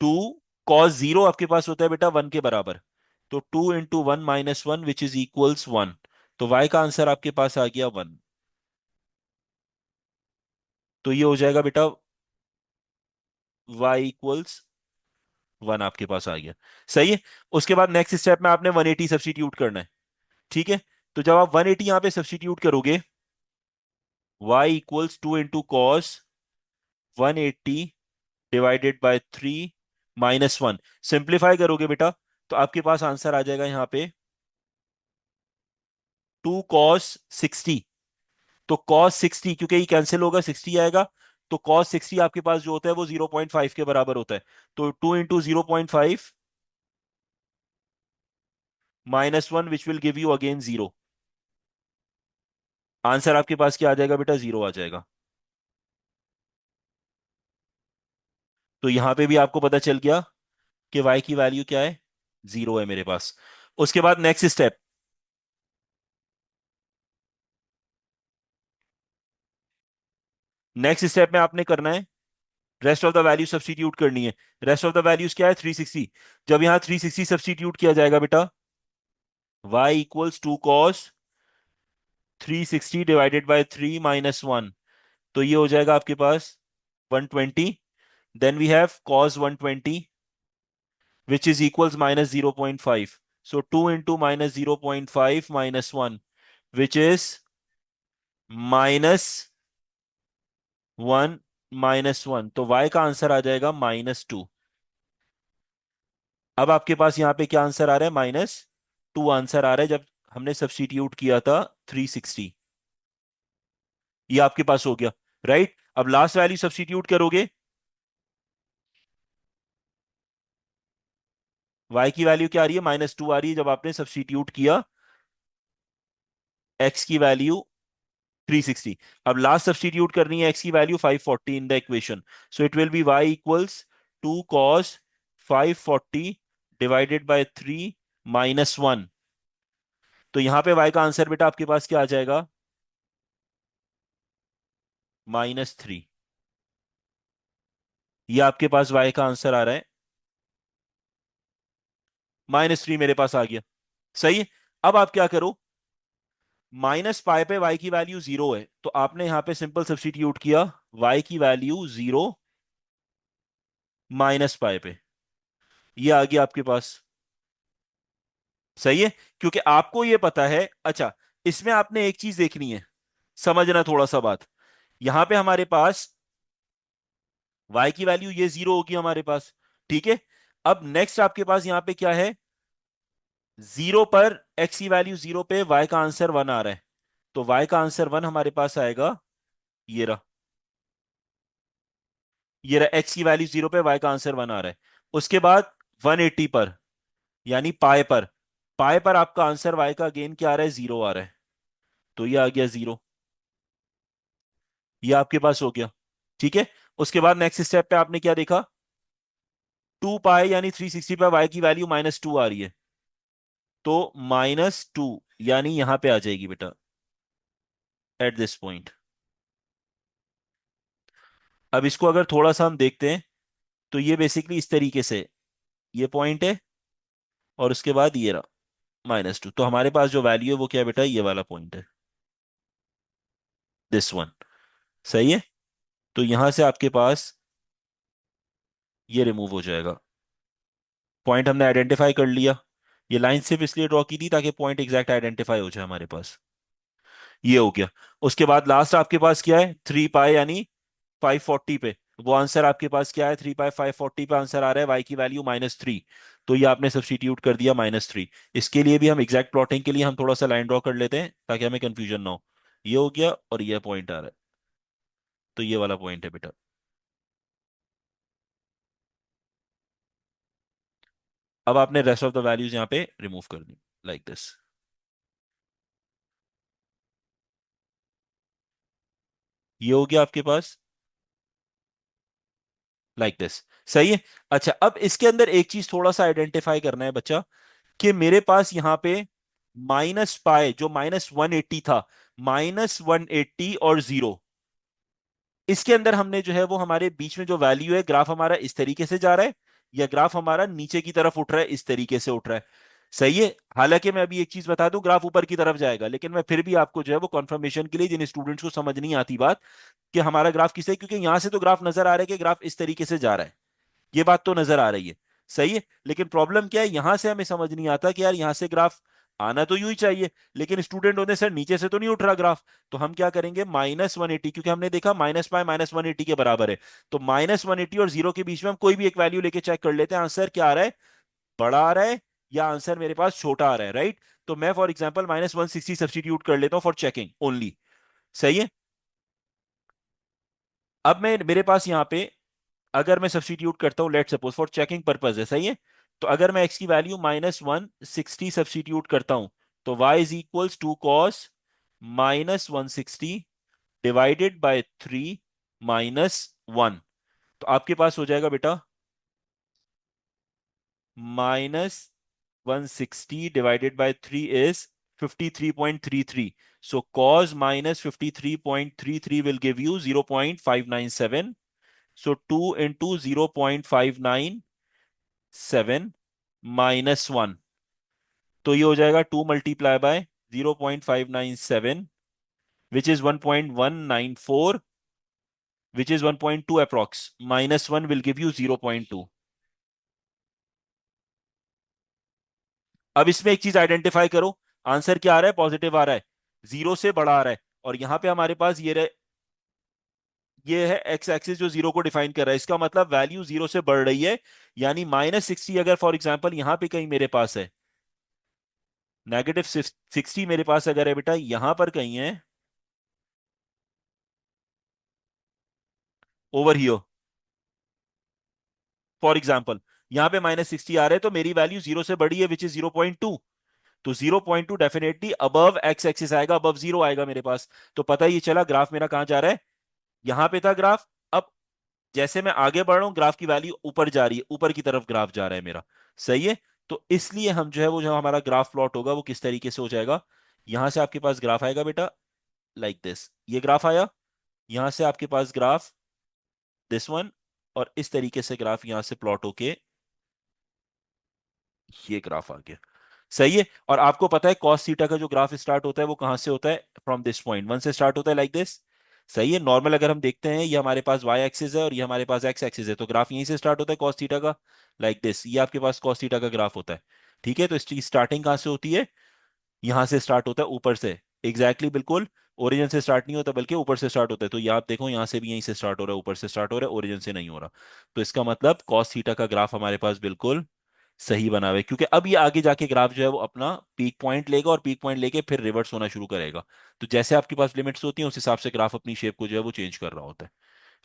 to cos zero आपके पास होता है बेटा वन के बराबर। तो two into one minus one which is equals one. तो y का आंसर आपके पास आ गया वन। तो ये हो जाएगा बेटा y इक्वल्स वन आपके पास आ गया। सही है। उसके बाद नेक्स्ट स्टेप में आपने 180 सब्स्टिट्यूट करना है। ठीक है। तो जब आप 180 यहां पे सब्स्टिट्यूट करोगे, y equals two into cos 180 divided by three minus one. Simplify करोगे बेटा तो आपके पास आंसर आ जाएगा यहां पे टू कॉस 60। तो कॉस 60 क्योंकि ये कैंसिल होगा, 60 आएगा। तो कॉस 60 आपके पास जो होता है वो 0.5 के बराबर होता है। तो two into 0.5 minus one which will give you again zero. Answer आपके पास क्या आ जाएगा बेटा, जीरो आ जाएगा। तो यहां पे भी आपको पता चल गया कि y की वैल्यू क्या है, जीरो है मेरे पास। उसके बाद नेक्स्ट स्टेप, नेक्स्ट स्टेप में आपने करना है rest of the value substitute करनी है। रेस्ट ऑफ द वैल्यूज क्या है, 360। जब यहां 360 सब्स्टिट्यूट किया जाएगा बेटा, y equals to cos 360 divided by three minus one. तो ये हो जाएगा आपके पास 120। Then we have cos 120 which is equals minus 0.5. So 2 into minus 0.5 minus 1 which is minus 1 minus one. तो y का आंसर आ जाएगा माइनस टू। अब आपके पास यहां पे क्या आंसर आ रहा है, माइनस टू आंसर आ रहा है जब हमने सब्स्टिट्यूट किया था 360। ये आपके पास हो गया। राइट। अब लास्ट वैल्यू सब्स्टिट्यूट करोगे, y की वैल्यू क्या आ रही है, माइनस टू आ रही है जब आपने सब्स्टिट्यूट किया x की वैल्यू 360। अब लास्ट सब्स्टिट्यूट करनी है x की value 540 in the equation. So it will be y equals to cos 540 divided by three minus one. तो यहां पे y का आंसर बेटा आपके पास क्या आ जाएगा, माइनस थ्री। ये आपके पास y का आंसर आ रहा है, माइनस थ्री मेरे पास आ गया। सही है। अब आप क्या करो, माइनस पाई पे y की वैल्यू जीरो है तो आपने यहां पे सिंपल सब्स्टिट्यूट किया y की वैल्यू जीरो माइनस पाई पे। ये आ गया आपके पास। सही है। क्योंकि आपको ये पता है, अच्छा, इसमें आपने एक चीज देखनी है, समझना थोड़ा सा बात। यहां पे हमारे पास y की वैल्यू ये जीरो होगी हमारे पास। ठीक है। अब नेक्स्ट आपके पास यहां पे क्या है, जीरो पर x की वैल्यू जीरो पे y का आंसर वन आ रहा है। तो y का आंसर वन हमारे पास आएगा, ये रहा। ये रहा, x की वैल्यू जीरो पे y का आंसर वन आ रहा है। उसके बाद 180 पर, यानी पाए पर आपका आंसर y का गेन क्या आ रहा है, जीरो आ रहा है। तो ये आ गया जीरो। ये आपके पास हो गया। ठीक है। उसके बाद नेक्स्ट स्टेप पे आपने क्या देखा, टू पाई यानी 360 पे y की वैल्यू माइनस टू आ रही है। तो माइनस टू यानी यहां पे आ जाएगी बेटा, एट दिस पॉइंट। अब इसको अगर थोड़ा सा हम देखते हैं तो ये बेसिकली इस तरीके से, ये पॉइंट है और उसके बाद ये रहा माइनस टू। तो हमारे पास जो वैल्यू है वो क्या है बेटा, ये वाला पॉइंट है, दिस वन। सही है। तो यहां से आपके पास ये रिमूव हो जाएगा। पॉइंट हमने आइडेंटिफाई कर लिया। ये लाइन सिर्फ इसलिए ड्रॉ की थी ताकि पॉइंट एग्जैक्ट आइडेंटिफाई हो जाए हमारे पास। ये हो गया। उसके बाद लास्ट आपके पास क्या है, थ्री पाई यानी 540 पे। वो आंसर आपके पास क्या है, थ्री पाई 540 पे आंसर आ रहा है, वाई की वैल्यू माइनस थ्री। तो ये आपने सब्स्टिट्यूट कर दिया माइनस थ्री। इसके लिए भी हम एग्जैक्ट प्लॉटिंग के लिए हम थोड़ा सा लाइन ड्रॉ कर लेते हैं ताकि हमें कंफ्यूजन ना हो। ये हो गया और ये पॉइंट आ रहा है। तो ये वाला पॉइंट है बेटा। अब आपने रेस्ट ऑफ द वैल्यूज यहाँ पे रिमूव कर दी, लाइक दिस। ये हो गया आपके पास लाइक दिस। सही है। अच्छा, अब इसके अंदर एक चीज थोड़ा सा आइडेंटिफाई करना है बच्चा, कि मेरे पास यहां पे माइनस पाए जो -180 था, -180 और 0, इसके अंदर हमने जो है वो हमारे बीच में जो वैल्यू है, ग्राफ हमारा इस तरीके से जा रहा है या ग्राफ हमारा नीचे की तरफ उठ रहा है, इस तरीके से उठ रहा है। सही है। हालांकि मैं अभी एक चीज बता दूं, ग्राफ ऊपर की तरफ जाएगा, लेकिन मैं फिर भी आपको जो है वो कंफर्मेशन के लिए, जिन स्टूडेंट्स को समझ नहीं आती बात कि हमारा ग्राफ किसे, क्योंकि यहां से तो ग्राफ नजर आ रहा है कि ग्राफ इस तरीके से जा रहा है, ये बात तो नजर आ रही है। सही है। लेकिन प्रॉब्लम क्या है, यहां से हमें समझ नहीं आता कि यार यहां से ग्राफ आना तो यूं ही चाहिए, लेकिन स्टूडेंट होने से नीचे से तो नहीं उठ रहा ग्राफ। तो हम क्या करेंगे, -180, क्योंकि हमने देखा माइनस पाई -180 के बराबर है, तो -180 और 0 के बीच में हम कोई भी एक वैल्यू लेके चेक कर लेते हैं, आंसर क्या आ रहा है, बड़ा आ रहा है या आंसर मेरे पास छोटा आ रहा है, राइट। तो मैं फॉर एग्जाम्पल -160 सब्सटीट्यूट कर लेता हूं फॉर चेकिंग ओनली। सही है। अब मैं मेरे पास यहां पे अगर मैं सब्सटीट्यूट करता हूं, let suppose for checking purpose है, सही है, तो अगर मैं एक्स की वैल्यू -160 सब्सटीट्यूट करता हूं, तो y is equals to cos -160 divided by 3 -1। तो आपके पास हो जाएगा बेटा -160 divided by 3 is 53.33। So cos -53.33 will give you 0.597. So 2 into 0.597 -1, तो ये हो जाएगा 2 multiply by 0.597, which is 1.194, which is 1.2 approx, -1 will give you 0.2। अब इसमें एक चीज आइडेंटिफाई करो, आंसर क्या आ रहा है, पॉजिटिव आ रहा है, 0 से बड़ा आ रहा है, और यहां पे हमारे पास ये है एक्स एक्सिस जो 0 को डिफाइन कर रहा है, इसका मतलब वैल्यू 0 से बढ़ रही है। यानी -60 अगर फॉर एग्जांपल यहां पे कहीं मेरे पास है, -60 मेरे पास अगर है बेटा यहां पर कहीं है, ओवर हियर फॉर एग्जाम्पल, यहां पे -60 आ रहे हैं, तो मेरी वैल्यू 0 से बड़ी है, विच इज 0.2। तो 0.2 डेफिनेटली अबव एक्स एक्सिस आएगा, अबव 0 आएगा मेरे पास। तो पता ही चला ग्राफ मेरा कहां जा रहा है, यहां पे था ग्राफ। अब जैसे मैं आगे बढ़ रहा हूं, ग्राफ की वैल्यू ऊपर जा रही है, ऊपर की तरफ ग्राफ जा रहा है मेरा। सही है। तो इसलिए हम जो है वो, जो हमारा ग्राफ प्लॉट होगा वो किस तरीके से हो जाएगा, यहां से आपके पास ग्राफ आएगा बेटा लाइक दिस, ये ग्राफ आया, यहां से आपके पास ग्राफ दिस वन, और इस तरीके से ग्राफ यहां से प्लॉट होके ये ग्राफ आ गया। सही है। और आपको पता है कॉस थीटा का जो ग्राफ स्टार्ट होता है वो कहां से होता है, फ्रॉम दिस पॉइंट 1 से स्टार्ट होता है लाइक दिस। सही है। नॉर्मल अगर हम देखते हैं, ये हमारे पास वाई एक्सिस है और ये हमारे पास एक्स एक्सिस है, तो ग्राफ यहीं से स्टार्ट होता है कॉस थीटा का, लाइक दिस, ये आपके पास कॉस थीटा का ग्राफ होता है। ठीक है। तो इसकी स्टार्टिंग कहां से होती है, यहां से स्टार्ट होता है ऊपर से, बिल्कुल ओरिजिन से स्टार्ट नहीं होता बल्कि ऊपर से स्टार्ट होता है। तो ये आप देखो यहां से भी यहीं से स्टार्ट हो रहा है, ऊपर से स्टार्ट हो रहा है, ओरिजिन से नहीं हो रहा। तो इसका मतलब कॉस थीटा का ग्राफ हमारे पास बिल्कुल सही बना हुआ है, क्योंकि अब ये आगे जाके ग्राफ जो है वो अपना पीक पॉइंट लेगा और पीक पॉइंट लेके फिर रिवर्स होना शुरू करेगा। तो जैसे आपके पास लिमिट्स होती हैं उस हिसाब से ग्राफ अपनी शेप को जो है वो चेंज कर रहा होता है,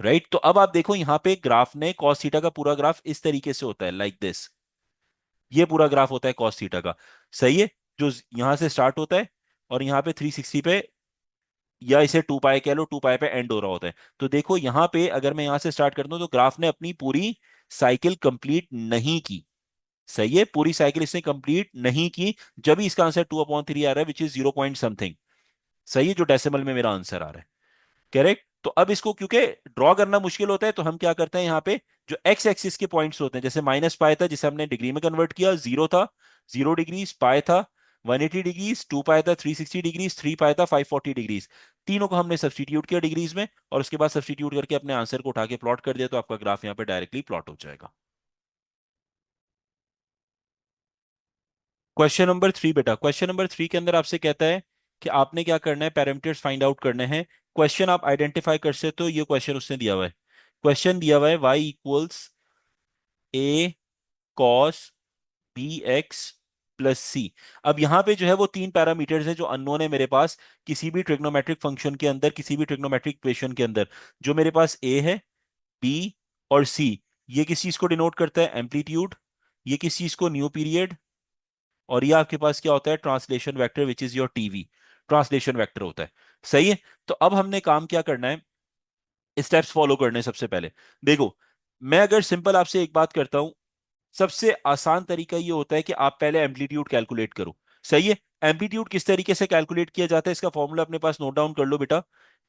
राइट। तो अब आप देखो यहाँ पे ग्राफ ने कॉस थीटा का पूरा ग्राफ इस तरीके से होता है लाइक दिस, ये पूरा ग्राफ होता है कॉस थीटा का। सही है। जो यहां से स्टार्ट होता है और यहाँ पे 360 पे, या इसे 2 पाई कह लो, 2 पाई पे एंड हो रहा होता है। तो देखो यहाँ पे अगर मैं यहां से स्टार्ट करता हूं तो ग्राफ ने अपनी पूरी साइकिल कंप्लीट नहीं की। सही है। पूरी साइकिल इसने कंप्लीट नहीं की, जब ही इसका आंसर 2/3 आ रहा है, विच इज 0 पॉइंट समथिंग। सही है, जो डेसिमल में मेरा आंसर आ रहा है। करेक्ट। तो अब इसको क्योंकि ड्रॉ करना मुश्किल होता है, तो हम क्या करते हैं यहाँ पे, जो एक्स एक्सिस के पॉइंट्स होते हैं, जैसे माइनस पाई था जिसे हमने डिग्री में कन्वर्ट किया, 0 था, 0 डिग्रीज, पाई था 180 डिग्रीज, 2 पाई था 360 डिग्रीज, 3 पाई था 540 डिग्रीज, तीनों को हमने सब्सटीट्यूट किया डिग्रीज में, और उसके बाद सब्सटीट्यूट करके अपने आंसर को उठा के प्लॉट कर दिया, तो आपका ग्राफ यहाँ पे डायरेक्टली प्लॉट हो जाएगा। क्वेश्चन नंबर 3 बेटा, क्वेश्चन नंबर 3 के अंदर आपसे कहता है कि आपने क्या करना है, पैरामीटर्स फाइंड आउट करने हैं। क्वेश्चन आप आइडेंटिफाई कर सकते हो, ये क्वेश्चन उसने दिया हुआ है। क्वेश्चन दिया हुआ है y equals a cos B X plus सी। अब यहां पे जो है वो तीन पैरामीटर्स हैं जो अननोन है मेरे पास, किसी भी ट्रिग्नोमेट्रिक फंक्शन के अंदर, किसी भी ट्रिग्नोमेट्रिक इक्वेशन के अंदर। जो मेरे पास ए है, बी और सी, ये किस चीज को डिनोट करता है, एम्पलीट्यूड, ये किस चीज को, न्यू पीरियड, और ये आपके पास क्या होता है, translation vector, which is your TV, translation vector होता है। सही है। तो अब हमने काम क्या करना है, स्टेप्स फॉलो करने हैं सबसे पहले। देखो, मैं अगर सिंपल आपसे एक बात करता हूं, सबसे आसान तरीका ये होता है कि आप पहले एम्पलीट्यूड कैलकुलेट करो। सही है। एम्पलीट्यूड किस तरीके से कैलकुलेट किया जाता है, इसका फॉर्मूला अपने पास नोट डाउन कर लो बेटा।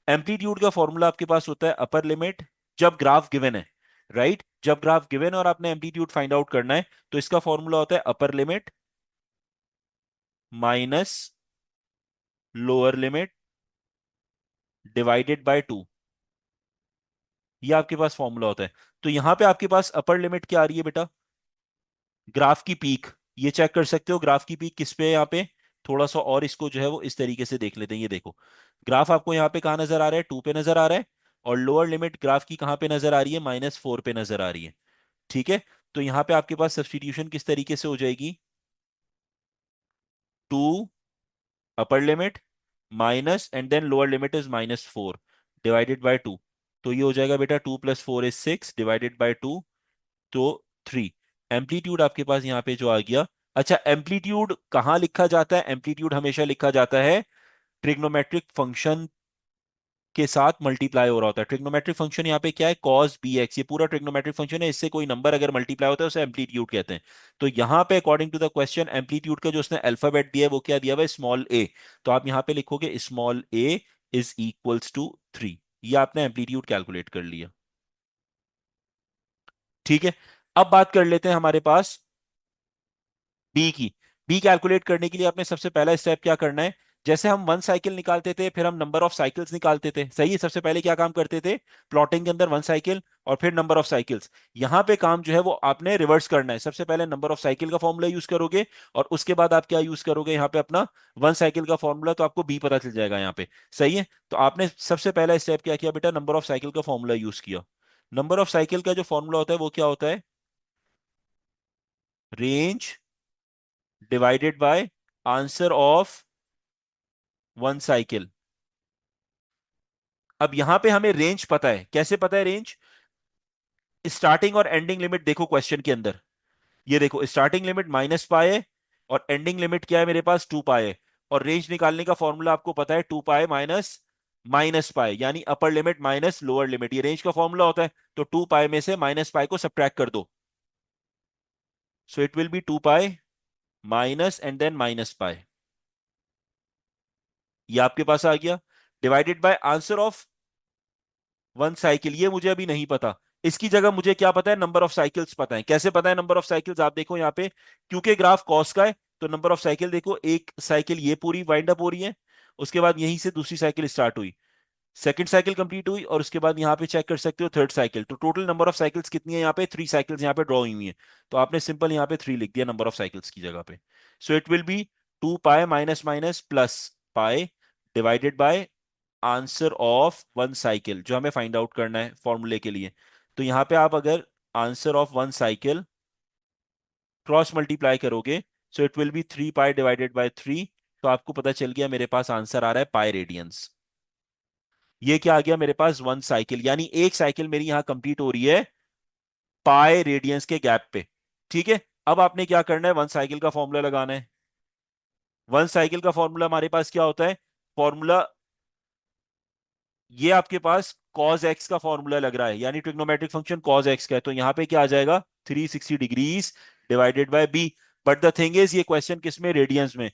एम्पलीट्यूड का फॉर्मूला आपके पास होता है अपर लिमिट, जब ग्राफ गिवन है, राइट, जब ग्राफ गिवन है और आपने एम्पलीट्यूड फाइंड आउट करना है, तो इसका फॉर्मूला होता है अपर limit minus lower limit divided by 2। ये आपके पास फॉर्मूला होता है। तो यहां पे आपके पास अपर लिमिट क्या आ रही है बेटा, ग्राफ की पीक। ये चेक कर सकते हो ग्राफ की पीक किस पे है यहाँ पे। थोड़ा सा और इसको जो है वो इस तरीके से देख लेते हैं। ये देखो, ग्राफ आपको यहाँ पे कहाँ नजर आ रहा है, 2 पे नजर आ रहा है। और लोअर लिमिट ग्राफ की कहाँ पे नजर आ रही है, -4 पे नजर आ रही है। ठीक है। तो यहाँ पे आपके पास सब्स्टिट्यूशन किस तरीके से हो जाएगी, 2 upper limit minus and then lower limit is -4 divided by 2। तो ये हो जाएगा बेटा 2 + 4 = 6 डिवाइडेड बाय 2, तो 3। एम्पलीट्यूड आपके पास यहाँ पे जो आ गया। अच्छा, एम्पलीट्यूड कहाँ लिखा जाता है, एम्पलीट्यूड हमेशा लिखा जाता है ट्रिग्नोमेट्रिक फंक्शन के साथ मल्टीप्लाई हो रहा होता है। ट्रिग्नोमेट्रिक फंक्शन यहाँ पे क्या है, cos bx, ये पूरा ट्रिग्नोमेट्रिक फंक्शन है, इससे कोई नंबर अगर मल्टीप्लाई होता है उसे एम्पलीट्यूड कहते हैं। तो यहाँ पे according to the question amplitude का जो उसने अल्फाबेट दिया है वो क्या दिया हुआ है, स्मॉल ए। तो आप यहाँ पे लिखोगे small a is equals to 3। ये आपने एम्पलीट्यूड कैलकुलेट कर लिया। ठीक है। अब बात कर लेते हैं हमारे पास बी की। बी कैलकुलेट करने के लिए आपने सबसे पहला स्टेप क्या करना है, जैसे हम 1 साइकिल निकालते थे फिर हम नंबर ऑफ साइकिल्स निकालते थे, सही है। सबसे पहले क्या काम करते थे, प्लॉटिंग के अंदर 1 साइकिल और फिर नंबर ऑफ साइकिल्स। यहां पे काम जो है वो आपने रिवर्स करना है, सबसे पहले नंबर ऑफ साइकिल का फॉर्मूला यूज करोगे और उसके बाद आप क्या यूज करोगे यहाँ पे, अपना 1 साइकिल का फॉर्मूला, तो आपको बी पता चल जाएगा यहाँ पे। सही है। तो आपने सबसे पहला स्टेप क्या किया बेटा, नंबर ऑफ साइकिल का फॉर्मूला यूज किया। नंबर ऑफ साइकिल का जो फॉर्मूला होता है वो क्या होता है, range divided by answer of 1 cycle. अब यहां पे हमें रेंज पता है, कैसे पता है रेंज, स्टार्टिंग और एंडिंग लिमिट देखो क्वेश्चन के अंदर। ये देखो स्टार्टिंग लिमिट -पाई है और एंडिंग लिमिट क्या है मेरे पास, 2 पाई है। और रेंज निकालने का फॉर्मूला आपको पता है 2 पाई माइनस माइनस पाई, यानी अपर लिमिट माइनस लोअर लिमिट, ये रेंज का फॉर्मूला होता है। तो 2 पाई में से -पाई को सब्ट्रैक्ट कर दो, so it will be 2 pi minus and then -pi. ये आपके पास आ गया, divided by answer of 1 cycle. ये मुझे अभी नहीं पता, इसकी जगह मुझे क्या पता है, नंबर ऑफ साइकिल्स पता है। कैसे पता है नंबर ऑफ साइकिल्स, आप देखो यहाँ पे, क्योंकि ग्राफ कॉस का है तो नंबर ऑफ साइकिल देखो, एक साइकिल ये पूरी वाइंड अप हो रही है, उसके बाद यहीं से दूसरी साइकिल स्टार्ट हुई, सेकंड साइकिल कंप्लीट हुई, और उसके बाद यहाँ पे चेक कर सकते हो थर्ड साइकिल। तो टोटल नंबर ऑफ साइकिल्स कितनी है यहाँ पे, 3 साइकिल्स यहाँ पे ड्रॉ हुई हुई है। तो आपने सिंपल यहाँ पे 3 लिख दिया नंबर ऑफ साइकिल्स की जगह पे। सो it will be 2 pi minus minus plus pi divided by answer of 1 cycle, जो हमें फाइंड आउट करना है फॉर्मूले के लिए। तो यहां पे आप अगर answer of 1 cycle cross multiply करोगे, so it will be 3 pi divided by 3। तो आपको पता चल गया मेरे पास आंसर आ रहा है पाई रेडियंस। ये क्या आ गया मेरे पास, 1 साइकिल, यानी एक साइकिल मेरी यहां कंप्लीट हो रही है पाई रेडियंस के गैप पे। ठीक है। अब आपने क्या करना है, 1 साइकिल का फॉर्मूला लगाना है। 1 साइकिल का फॉर्मूला हमारे पास क्या होता है, फॉर्मूला ये आपके पास cos x का फॉर्मूला लग रहा है, यानी ट्रिग्नोमेट्रिक फंक्शन cos x का है, तो यहां पे क्या आ जाएगा, 360 degrees divided by b। But the thing is, ये क्वेश्चन किस में, रेडियंस में।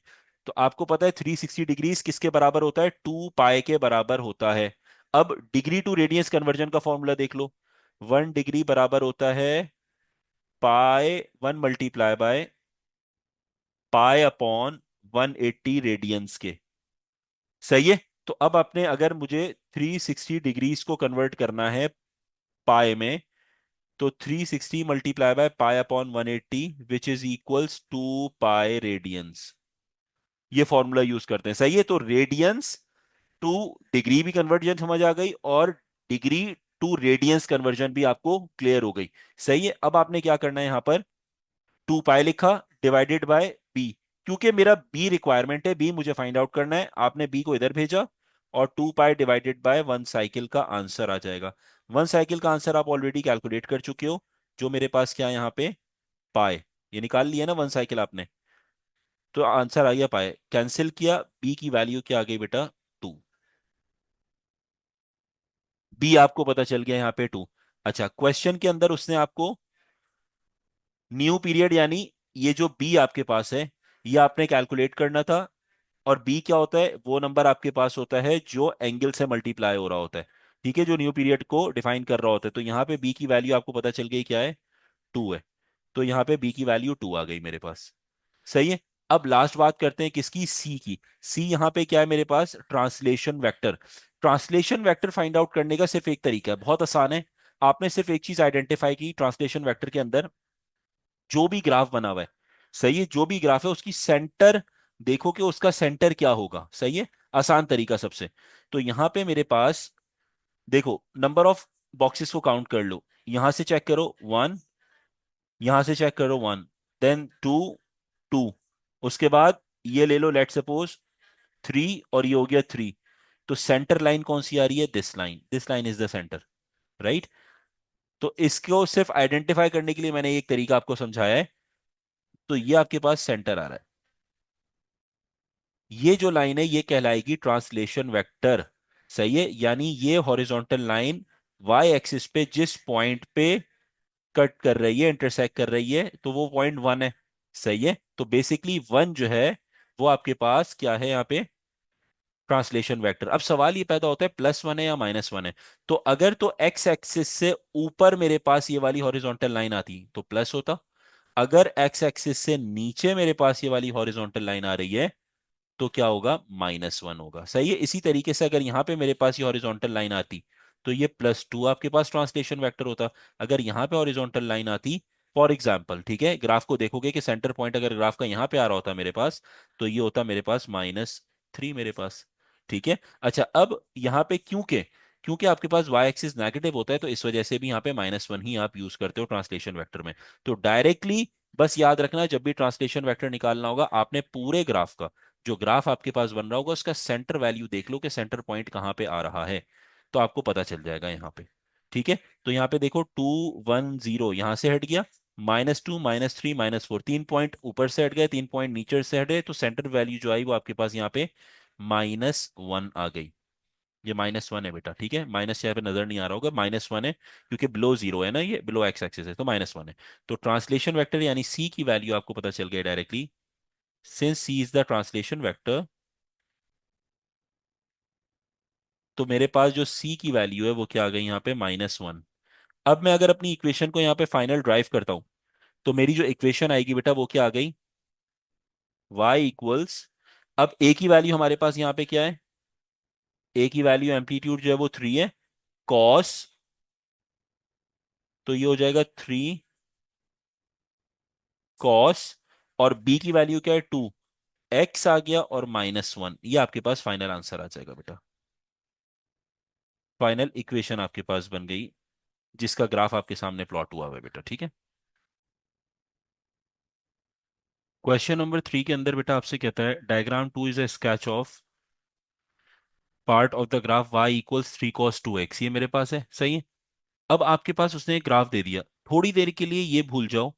तो आपको पता है 360 डिग्रीज किसके बराबर होता है, 2 पाई के बराबर होता है। अब डिग्री टू रेडियंस कन्वर्जन का फॉर्मूला देख लो, 1 डिग्री बराबर होता है पाई 1 × पाई अपॉन 180 रेडियंस के। सही है। तो अब आपने अगर मुझे 360 डिग्रीज को कन्वर्ट करना है पाई में, तो 360 multiply by pi upon 180 which is equals 2 pi radiance. ये फॉर्मूला यूज करते हैं। सही है। तो रेडियंस टू डिग्री भी कन्वर्जन समझ आ गई, और डिग्री टू रेडियंस कन्वर्जन भी आपको क्लियर हो गई। सही है। अब आपने क्या करना है, यहां पर 2 पाई लिखा डिवाइडेड बाय बी, क्योंकि मेरा बी रिक्वायरमेंट है, बी मुझे फाइंड आउट करना है। आपने बी को इधर भेजा और 2 पाई डिवाइडेड बाय 1 साइकिल का आंसर आ जाएगा। 1 साइकिल का आंसर आप ऑलरेडी कैलकुलेट कर चुके हो, जो मेरे पास क्या है यहाँ पे, पाई। ये निकाल लिया ना 1 साइकिल आपने, तो आंसर आ गया पाई। कैंसिल किया, बी की वैल्यू क्या आ गई बेटा, 2। बी आपको पता चल गया यहाँ पे 2। अच्छा, क्वेश्चन के अंदर उसने आपको न्यू पीरियड यानी ये जो बी आपके पास है ये आपने कैलकुलेट करना था। और बी क्या होता है, वो नंबर आपके पास होता है जो एंगल से मल्टीप्लाई हो रहा होता है। ठीक है, जो न्यू पीरियड को डिफाइन कर रहा होता है। तो यहाँ पे बी की वैल्यू आपको पता चल गई क्या है, 2 है। तो यहाँ पे बी की वैल्यू 2 आ गई मेरे पास। सही है। अब लास्ट बात करते हैं किसकी, सी की। सी यहाँ पे क्या है मेरे पास, translation vector. Translation vector find out करने का सिर्फ एक तरीका है, बहुत आसान है। आपने सिर्फ एक चीज आइडेंटिफाई की ट्रांसलेशन वेक्टर के अंदर, जो भी ग्राफ बना हुआ है, सही है, जो भी ग्राफ है उसकी सेंटर देखो कि उसका सेंटर क्या होगा। सही है, आसान तरीका सबसे। तो यहां पे मेरे पास देखो, नंबर ऑफ बॉक्सेस को काउंट कर लो। यहां से चेक करो 1, यहां से चेक करो 1, देन 2, 2, उसके बाद ये ले लो लेट सपोज 3, और ये हो गया 3। तो सेंटर लाइन कौन सी आ रही है, this line is the centre, right. तो इसको सिर्फ आइडेंटिफाई करने के लिए मैंने एक तरीका आपको समझाया है। तो ये आपके पास सेंटर आ रहा है, ये जो लाइन है ये कहलाएगी ट्रांसलेशन वेक्टर। सही है, यानी ये हॉरिजॉन्टल लाइन वाई एक्सिस पे जिस पॉइंट पे कट कर रही है, इंटरसेक्ट कर रही है, तो वो पॉइंट 1 है। सही है, तो बेसिकली 1 जो है वो आपके पास क्या है यहाँ पे, ट्रांसलेशन वेक्टर। अब सवाल ये पैदा होता है +1 है या -1 है। तो अगर तो एक्स एक्सिस से ऊपर मेरे पास ये वाली हॉरिजॉन्टल लाइन आती तो प्लस होता, अगर एक्स एक्सिस से नीचे मेरे पास ये वाली हॉरिजॉन्टल लाइन आ रही है तो क्या होगा, -1 होगा। सही है, इसी तरीके से अगर यहां पे मेरे पास ये हॉरिजॉन्टल लाइन आती तो ये +2 आपके पास ट्रांसलेशन वेक्टर होता। अगर यहां पे हॉरिजॉन्टल लाइन आती, फॉर एग्जाम्पल, ठीक है, ग्राफ को देखोगे कि सेंटर पॉइंट अगर ग्राफ का यहां पे आ रहा होता मेरे पास, तो ये होता मेरे पास -3 मेरे पास। ठीक है। अच्छा, अब यहाँ पे क्योंकि क्योंकि आपके पास y एक्सिस नेगेटिव होता है तो इस वजह से भी यहाँ पे -1 ही आप यूज करते हो ट्रांसलेशन वेक्टर में। तो डायरेक्टली बस याद रखना, जब भी ट्रांसलेशन वेक्टर निकालना होगा आपने पूरे ग्राफ का, जो ग्राफ आपके पास बन रहा होगा उसका सेंटर वैल्यू देख लो कि सेंटर पॉइंट कहाँ पे आ रहा है, तो आपको पता चल जाएगा यहाँ पे। ठीक है। तो यहाँ पे देखो 2 1 0 यहाँ से हट गया, -2 -3 -4, 3 पॉइंट ऊपर से हट गए, 3 पॉइंट नीचे से हट गए, तो सेंटर वैल्यू जो आई वो आपके पास यहाँ पे -1 आ गई। ये -1 है बेटा, ठीक है, माइनस यहाँ पे नजर नहीं आ रहा होगा, -1 है क्योंकि बिलो जीरो है ना, ये बिलो एक्स एक्सिस है तो -1 है। तो ट्रांसलेशन वेक्टर यानी सी की वैल्यू आपको पता चल गया directly, since c is the translation vector. तो मेरे पास जो सी की वैल्यू है वो क्या आ गई यहाँ पे, -1। अब मैं अगर अपनी इक्वेशन को यहाँ पे फाइनल ड्राइव करता हूँ, तो मेरी जो इक्वेशन आएगी बेटा वो क्या आ गई, y इक्वल्स, अब ए की वैल्यू हमारे पास यहाँ पे क्या है, ए की वैल्यू एम्पलीट्यूड जो है वो 3 है, कॉस, तो ये हो जाएगा 3 cos, और बी की वैल्यू क्या है 2, एक्स आ गया और -1, ये आपके पास फाइनल आंसर आ जाएगा बेटा। फाइनल इक्वेशन आपके पास बन गई जिसका ग्राफ आपके सामने प्लॉट हुआ हुआ है बेटा। ठीक है। क्वेश्चन नंबर 3 के अंदर बेटा आपसे कहता है diagram 2 is a sketch of part of the graph y equals 3 cos 2x, ये मेरे पास है। सही है। अब आपके पास उसने एक ग्राफ दे दिया, थोड़ी देर के लिए ये भूल जाओ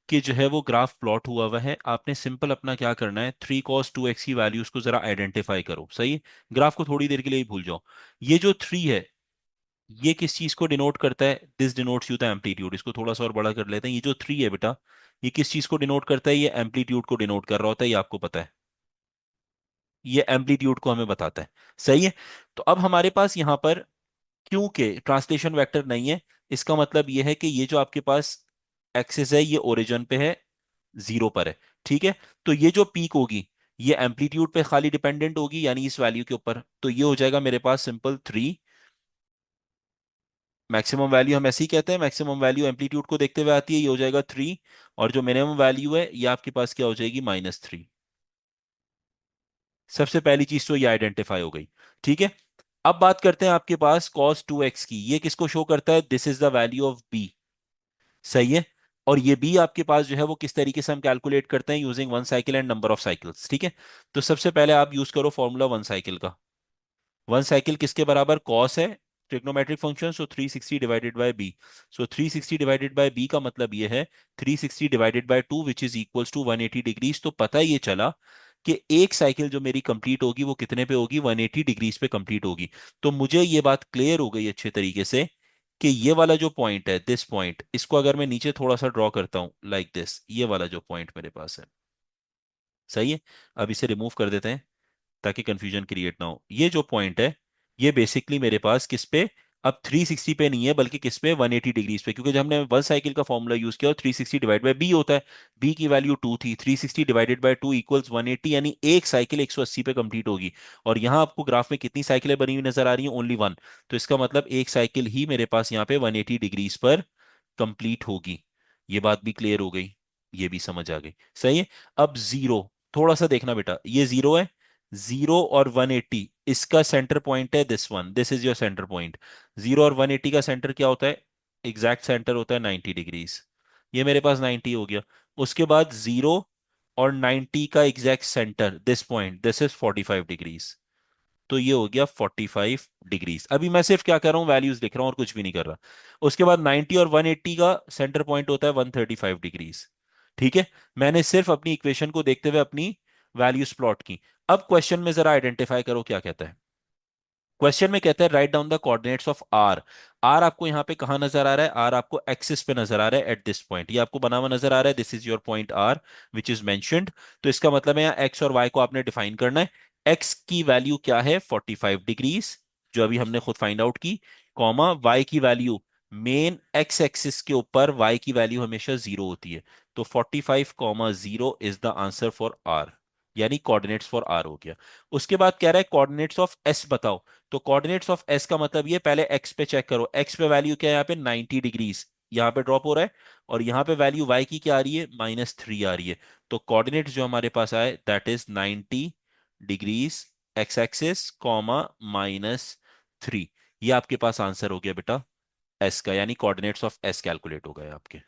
कि जो है वो ग्राफ प्लॉट हुआ हुआ है। आपने सिंपल अपना क्या करना है, 3 cos 2x की वैल्यूज को जरा आइडेंटिफाई करो। सही है, ग्राफ को थोड़ी देर के लिए ही भूल जाओ। ये जो 3 है ये किस चीज को डिनोट करता है, this denotes you the amplitude. इसको थोड़ा सा और बड़ा कर लेते हैं, ये जो 3 है बेटा ये किस चीज को डिनोट करता है, ये एम्पलीट्यूड को डिनोट कर रहा होता है, ये आपको पता है, ये एम्पलीट्यूड को हमें बताता है। सही है। तो अब हमारे पास यहां पर क्योंकि ट्रांसलेशन वेक्टर नहीं है, इसका मतलब यह है कि ये जो आपके पास एक्सिस है ये ओरिजिन पे है, 0 पर है। ठीक है। तो ये जो पीक होगी ये एम्पलीट्यूड पे खाली डिपेंडेंट होगी, यानी इस वैल्यू के ऊपर, तो ये हो जाएगा मेरे पास सिंपल 3। मैक्सिमम वैल्यू हम ऐसे ही कहते हैं, मैक्सिमम वैल्यू एम्पलीट्यूड को देखते हुए आती है, ये हो जाएगा 3। और जो मिनिमम वैल्यू है ये आपके पास क्या हो जाएगी, -3। सबसे पहली चीज तो ये आइडेंटिफाई हो गई। ठीक है। अब बात करते हैं आपके पास cos 2x की, ये किसको शो करता है, this is the value of b। सही है। और ये b आपके पास जो है वो किस तरीके से हम कैलकुलेट करते हैं, using 1 cycle and number of cycles. ठीक है। तो सबसे पहले आप यूज करो फॉर्मूला 1 साइकिल का। 1 साइकिल किसके बराबर, कॉस है, trigonometric function, so 360 divided by b. So 360 divided by b का मतलब ये है 360 divided by 2 which is equals to 180 degrees. तो पता ये चला कि एक साइकिल जो मेरी कंप्लीट होगी वो कितने पे होगी, 180 डिग्रीज पे कंप्लीट होगी। तो मुझे ये बात क्लियर हो गई अच्छे तरीके से कि ये वाला जो पॉइंट है, दिस पॉइंट, इसको अगर मैं नीचे थोड़ा सा ड्रॉ करता हूं लाइक दिस, ये वाला जो पॉइंट मेरे पास है, सही है। अब इसे रिमूव कर देते हैं ताकि कंफ्यूजन क्रिएट ना हो। ये जो पॉइंट है, ये बेसिकली मेरे पास किस पे, अब 360 पे नहीं है बल्कि किस पे, 180 डिग्रीज पे, क्योंकि जब हमने वन साइकिल का फॉर्मूला यूज किया और 360 डिवाइड बाय बी होता है, बी की वैल्यू 2 थी, 360 डिवाइडेड बाय 2 इक्वल्स 180, यानी एक साइकिल 180 पे कंप्लीट होगी। और यहां आपको ग्राफ में कितनी साइकिलें बनी हुई नजर आ रही हैं, ओनली वन। तो इसका मतलब एक साइकिल ही मेरे पास यहाँ पे 180 डिग्रीज पर कंप्लीट होगी। ये बात भी क्लियर हो गई, ये भी समझ आ गई, सही है। अब जीरो, थोड़ा सा देखना बेटा, ये जीरो है, जीरो और 180 इसका सेंटर पॉइंट है this one, this is your centre point. Zero और 180 का सेंटर क्या होता है, एग्जैक्ट सेंटर होता है 90 डिग्रीज। ये मेरे पास 90 हो गया। उसके बाद जीरो और 90 का exact centre, this point, this is 45 degrees. तो ये हो गया 45 डिग्रीज। अभी मैं सिर्फ क्या कर रहा हूं, वैल्यूज लिख रहा हूं और कुछ भी नहीं कर रहा। उसके बाद 90 और 180 का सेंटर पॉइंट होता है 135 डिग्रीज। ठीक है, मैंने सिर्फ अपनी इक्वेशन को देखते हुए अपनी वैल्यूज प्लॉट की। अब क्वेश्चन में जरा आइडेंटिफाई करो क्या कहता है। क्वेश्चन में कहता है right down the coordinates of R. R आपको यहां पे कहां नजर आ रहा है, आर आपको एक्सिस पे नजर आ रहा है एट दिस पॉइंट, ये आपको बना हुआ नजर आ रहा है, this is your point R which is mentioned. तो इसका मतलब है यहाँ एक्स और वाई को आपने डिफाइन करना है। एक्स की वैल्यू क्या है, 45 डिग्रीज, जो अभी हमने खुद फाइंड आउट की, कॉमा वाई की वैल्यू, मेन एक्स एक्सिस के ऊपर वाई की वैल्यू हमेशा जीरो होती है। तो 45 comma zero is the answer for R, यानी कोऑर्डिनेट्स फॉर आर हो गया। उसके बाद कह रहा है कोऑर्डिनेट्स ऑफ एस बताओ। तो कोऑर्डिनेट्स ऑफ एस का मतलब ये, पहले एक्स पे चेक करो, एक्स पे वैल्यू क्या है यहाँ पे, 90 डिग्रीज, यहाँ पे ड्रॉप हो रहा है। और यहाँ पे वैल्यू वाई की क्या आ रही है, -3 आ रही है। तो कोऑर्डिनेट्स जो हमारे पास आए that is 90 degrees, x axis comma -3। ये आपके पास आंसर हो गया बेटा एस का, यानी कोऑर्डिनेट्स ऑफ एस कैलकुलेट हो गए आपके।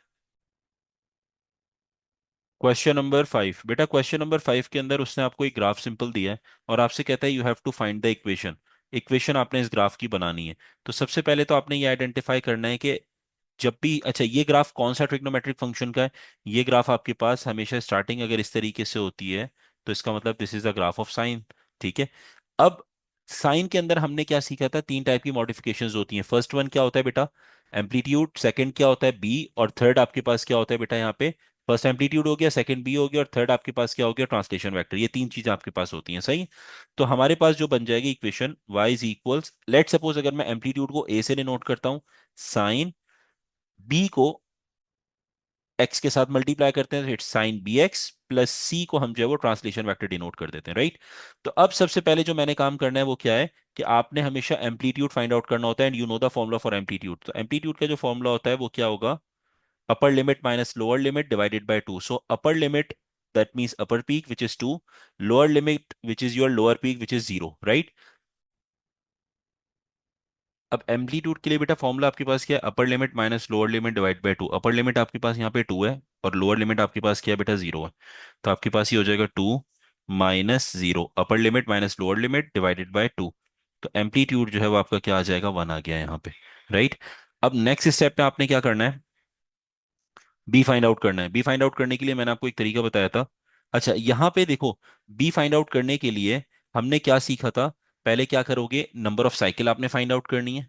क्वेश्चन नंबर 5 बेटा, क्वेश्चन नंबर 5 के अंदर उसने आपको एक ग्राफ सिंपल दिया है और आपसे कहता है you have to find the equation. Equation आपने इस ग्राफ की बनानी है। तो सबसे पहले तो आपने ये आइडेंटिफाई करना है कि जब भी, अच्छा ये ग्राफ कौन सा ट्रिग्नोमेट्रिक फंक्शन का है। ये ग्राफ आपके पास हमेशा स्टार्टिंग अगर इस तरीके से होती है तो इसका मतलब this is the graph of sine. ठीक है। अब साइन के अंदर हमने क्या सीखा था, तीन टाइप की मॉडिफिकेशंस होती हैं। फर्स्ट वन क्या होता है बेटा, एम्पलीट्यूड। सेकंड क्या होता है, बी। और थर्ड आपके पास क्या होता है बेटा यहाँ पे, फर्स्ट एम्पलीट्यूड हो गया, सेकंड बी हो गया, और थर्ड आपके पास क्या हो गया, ट्रांसलेशन वेक्टर। ये तीन चीजें आपके पास होती हैं, सही। तो हमारे पास जो बन जाएगी equation, y is equals, let suppose अगर मैं एम्पलीट्यूड को a से डिनोट करता हूं, साइन, बी को एक्स के साथ मल्टीप्लाई करते हैं तो it's sine B X, plus C को हम जो है वो ट्रांसलेशन वेक्टर डिनोट कर देते हैं, राइट। तो अब सबसे पहले जो मैंने काम करना है वो क्या है, कि आपने हमेशा एम्पलीट्यूड फाइंड आउट करना होता है, and you know the formula for amplitude. तो एम्पलीट्यूड का जो फॉर्मूला होता है वो क्या होगा, अपर limit minus lower limit divided by 2। So upper limit that means upper peak which is 2, lower limit which is your lower peak which is 0, right. अब amplitude के लिए बेटा फॉर्मूला आपके पास क्या है, अपर limit minus lower limit divide by 2। Upper limit आपके पास यहाँ पे 2 है और लोअर लिमिट आपके पास क्या है बेटा, 0 है। तो आपके पास ये हो जाएगा 2 minus 0, upper limit minus lower limit divided by 2। तो एम्पलीट्यूड जो है वो आपका क्या आ जाएगा, 1 आ गया यहाँ पे, राइट। अब नेक्स्ट स्टेप पे आपने क्या करना है, बी फाइंड आउट करना है। बी फाइंड आउट करने के लिए मैंने आपको एक तरीका बताया था। अच्छा यहाँ पे देखो, बी फाइंड आउट करने के लिए हमने क्या सीखा था, पहले क्या करोगे, नंबर ऑफ साइकिल आपने फाइंड आउट करनी है।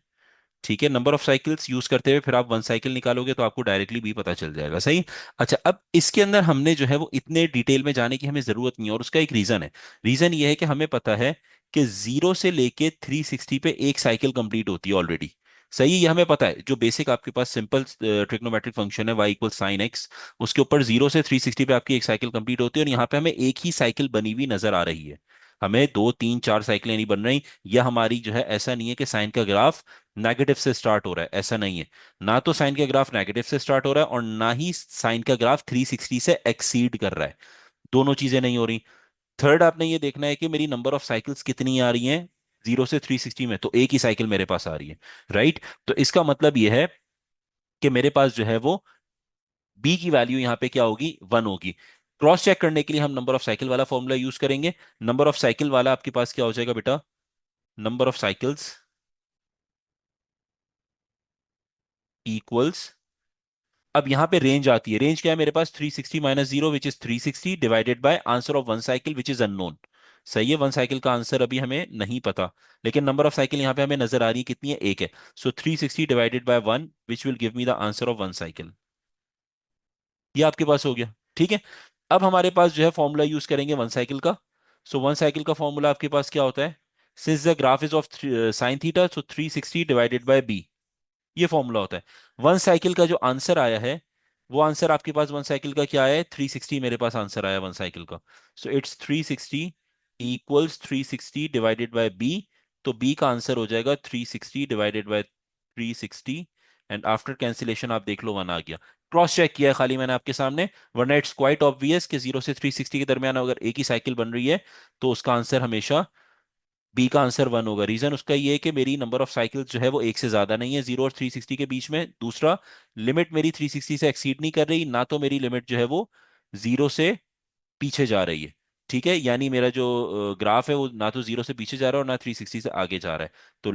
ठीक है, नंबर ऑफ साइकिल्स यूज करते हुए फिर आप वन साइकिल निकालोगे तो आपको डायरेक्टली भी पता चल जाएगा, सही। अच्छा अब इसके अंदर हमने जो है वो इतने डिटेल में जाने की हमें जरूरत नहीं है, और उसका एक रीजन है। रीजन ये है कि हमें पता है कि 0 से लेके 360 पे एक साइकिल कंप्लीट होती है ऑलरेडी, सही। ये हमें पता है, जो बेसिक आपके पास सिंपल ट्रिग्नोमेट्रिक फंक्शन है y इक्वल साइन एक्स, उसके ऊपर 0 से 360 पे आपकी एक साइकिल कंप्लीट होती है, और यहाँ पे हमें एक ही साइकिल बनी हुई नजर आ रही है। हमें दो तीन चार साइकिलें नहीं बन रही। यह हमारी जो है, ऐसा नहीं है कि साइन का ग्राफ नेगेटिव से स्टार्ट हो रहा है, ऐसा नहीं है। ना तो साइन का ग्राफ नेगेटिव से स्टार्ट हो रहा है और ना ही साइन का ग्राफ 360 से एक्सीड कर रहा है, दोनों चीजें नहीं हो रही। थर्ड आपने ये देखना है कि मेरी नंबर ऑफ साइकिल्स कितनी आ रही हैं, 0 से 360 में तो एक ही साइकिल मेरे पास आ रही है, राइट। तो इसका मतलब ये है कि मेरे पास जो है वो बी की वैल्यू यहाँ पे क्या होगी, 1 होगी। क्रॉस चेक करने के लिए हम नंबर ऑफ साइकिल वाला फॉर्मूला यूज करेंगे। नंबर ऑफ साइकिल वाला आपके पास क्या हो जाएगा बेटा, नंबर ऑफ साइकिल्स इक्वल्स, अब यहाँ पे रेंज आती है, रेंज क्या है मेरे पास, 360 minus 0 which is 360 divided by answer of one cycle which is unknown. सही है, वन साइकिल का आंसर अभी हमें नहीं पता, लेकिन नंबर ऑफ साइकिल यहाँ पे हमें नजर आ रही है कितनी है, एक है। सो 360 divided by one which will give me the answer of one cycle. ये आपके पास हो गया, ठीक है। अब हमारे पास जो है फॉर्मूला यूज करेंगे वन साइकिल का। सो वन साइकिल का फॉर्मूला आपके पास क्या होता है, since the graph is of sine theta, so 360 divided by b, ये फॉर्मूला होता है। वन साइकिल का जो आंसर आया है, वो आंसर आपके पास वन साइकिल का क्या आया है, 360 मेरे पास आंसर आया वन साइकिल का। So it's 360 equals 360 divided by b. तो बी का आंसर हो जाएगा 360 divided by 360, and after cancellation आप देख लो वन आ गया। क्रॉस चेक किया है खाली मैंने आपके सामने, वरना इट्स क्वाइट ऑब्वियस कि 0 से 360 के दरमियान अगर एक ही साइकिल बन रही है तो उसका आंसर हमेशा बी का आंसर वन होगा। रीजन उसका ये है कि मेरी नंबर ऑफ साइकिल जो है वो एक से ज्यादा नहीं है 0 और 360 के बीच में। दूसरा, लिमिट मेरी 360 से एक्सीड नहीं कर रही, ना तो मेरी लिमिट जो है वो 0 से पीछे जा रही है। ठीक है, यानी मेरा जो ग्राफ है वो ना तो 0 से पीछे जा रहा है और ना 360 से आगे जा रहा है। तो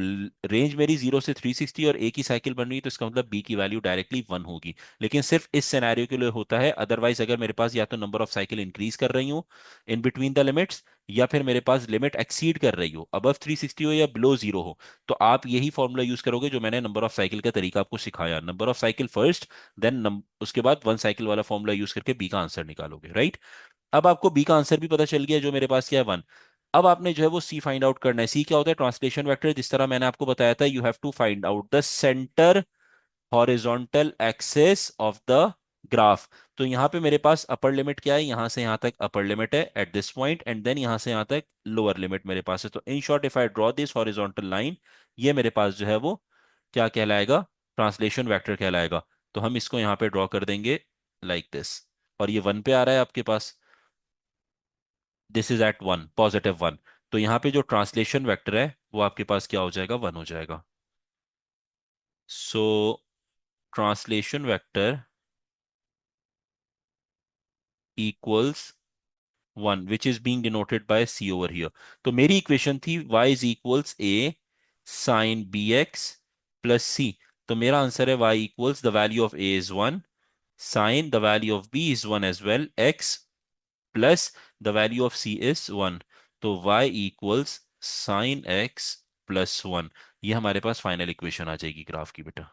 रेंज मेरी 0 से 360 और एक ही साइकिल बन रही है, तो इसका मतलब बी की वैल्यू डायरेक्टली वन होगी। लेकिन सिर्फ इस सिनेरियो के लिए होता है, अदरवाइज अगर मेरे पास या तो नंबर ऑफ साइकिल इंक्रीज कर रही हूँ इन बिटवीन द लिमिट्स, या फिर मेरे पास लिमिट एक्सीड कर रही हो, अबव 360 हो या बिलो जीरो हो, तो आप यही फॉर्मूला यूज करोगे जो मैंने नंबर ऑफ साइकिल का तरीका आपको सिखाया, number of cycle first, then उसके बाद वन साइकिल वाला फॉर्मूला यूज करके बी का आंसर निकालोगे, राइट। अब आपको बी का आंसर भी पता चल गया जो मेरे पास क्या है, वन। अब आपने जो है वो सी फाइंड आउट करना है। सी क्या होता है, ट्रांसलेशन वेक्टर, जिस तरह मैंने आपको बताया था, you have to find out the centre horizontal axis of the graph. तो यहाँ पे मेरे पास अपर लिमिट क्या है, यहाँ से यहाँ तक अपर लिमिट है at this point, and then यहाँ से यहाँ तक लोअर लिमिट मेरे पास है। तो in short if I draw this horizontal line, ये मेरे पास जो है वो क्या कहलाएगा, ट्रांसलेशन वेक्टर कहलाएगा। तो हम इसको यहाँ पे ड्रॉ कर देंगे लाइक दिस, और ये वन पे आ रहा है आपके पास, this is at one, positive one. तो यहाँ पे जो ट्रांसलेशन वेक्टर है वो आपके पास क्या हो जाएगा, वन हो जाएगा। So translation vector equals one which is being denoted by C over here. तो मेरी इक्वेशन थी y is equals A sine B X plus C. तो मेरा आंसर है y equals the value of a is one, sine the value of b is one as well, x plus the value of c is one. तो y equals sine x plus one. ये हमारे पास final equation आ जाएगी graph की बेटा।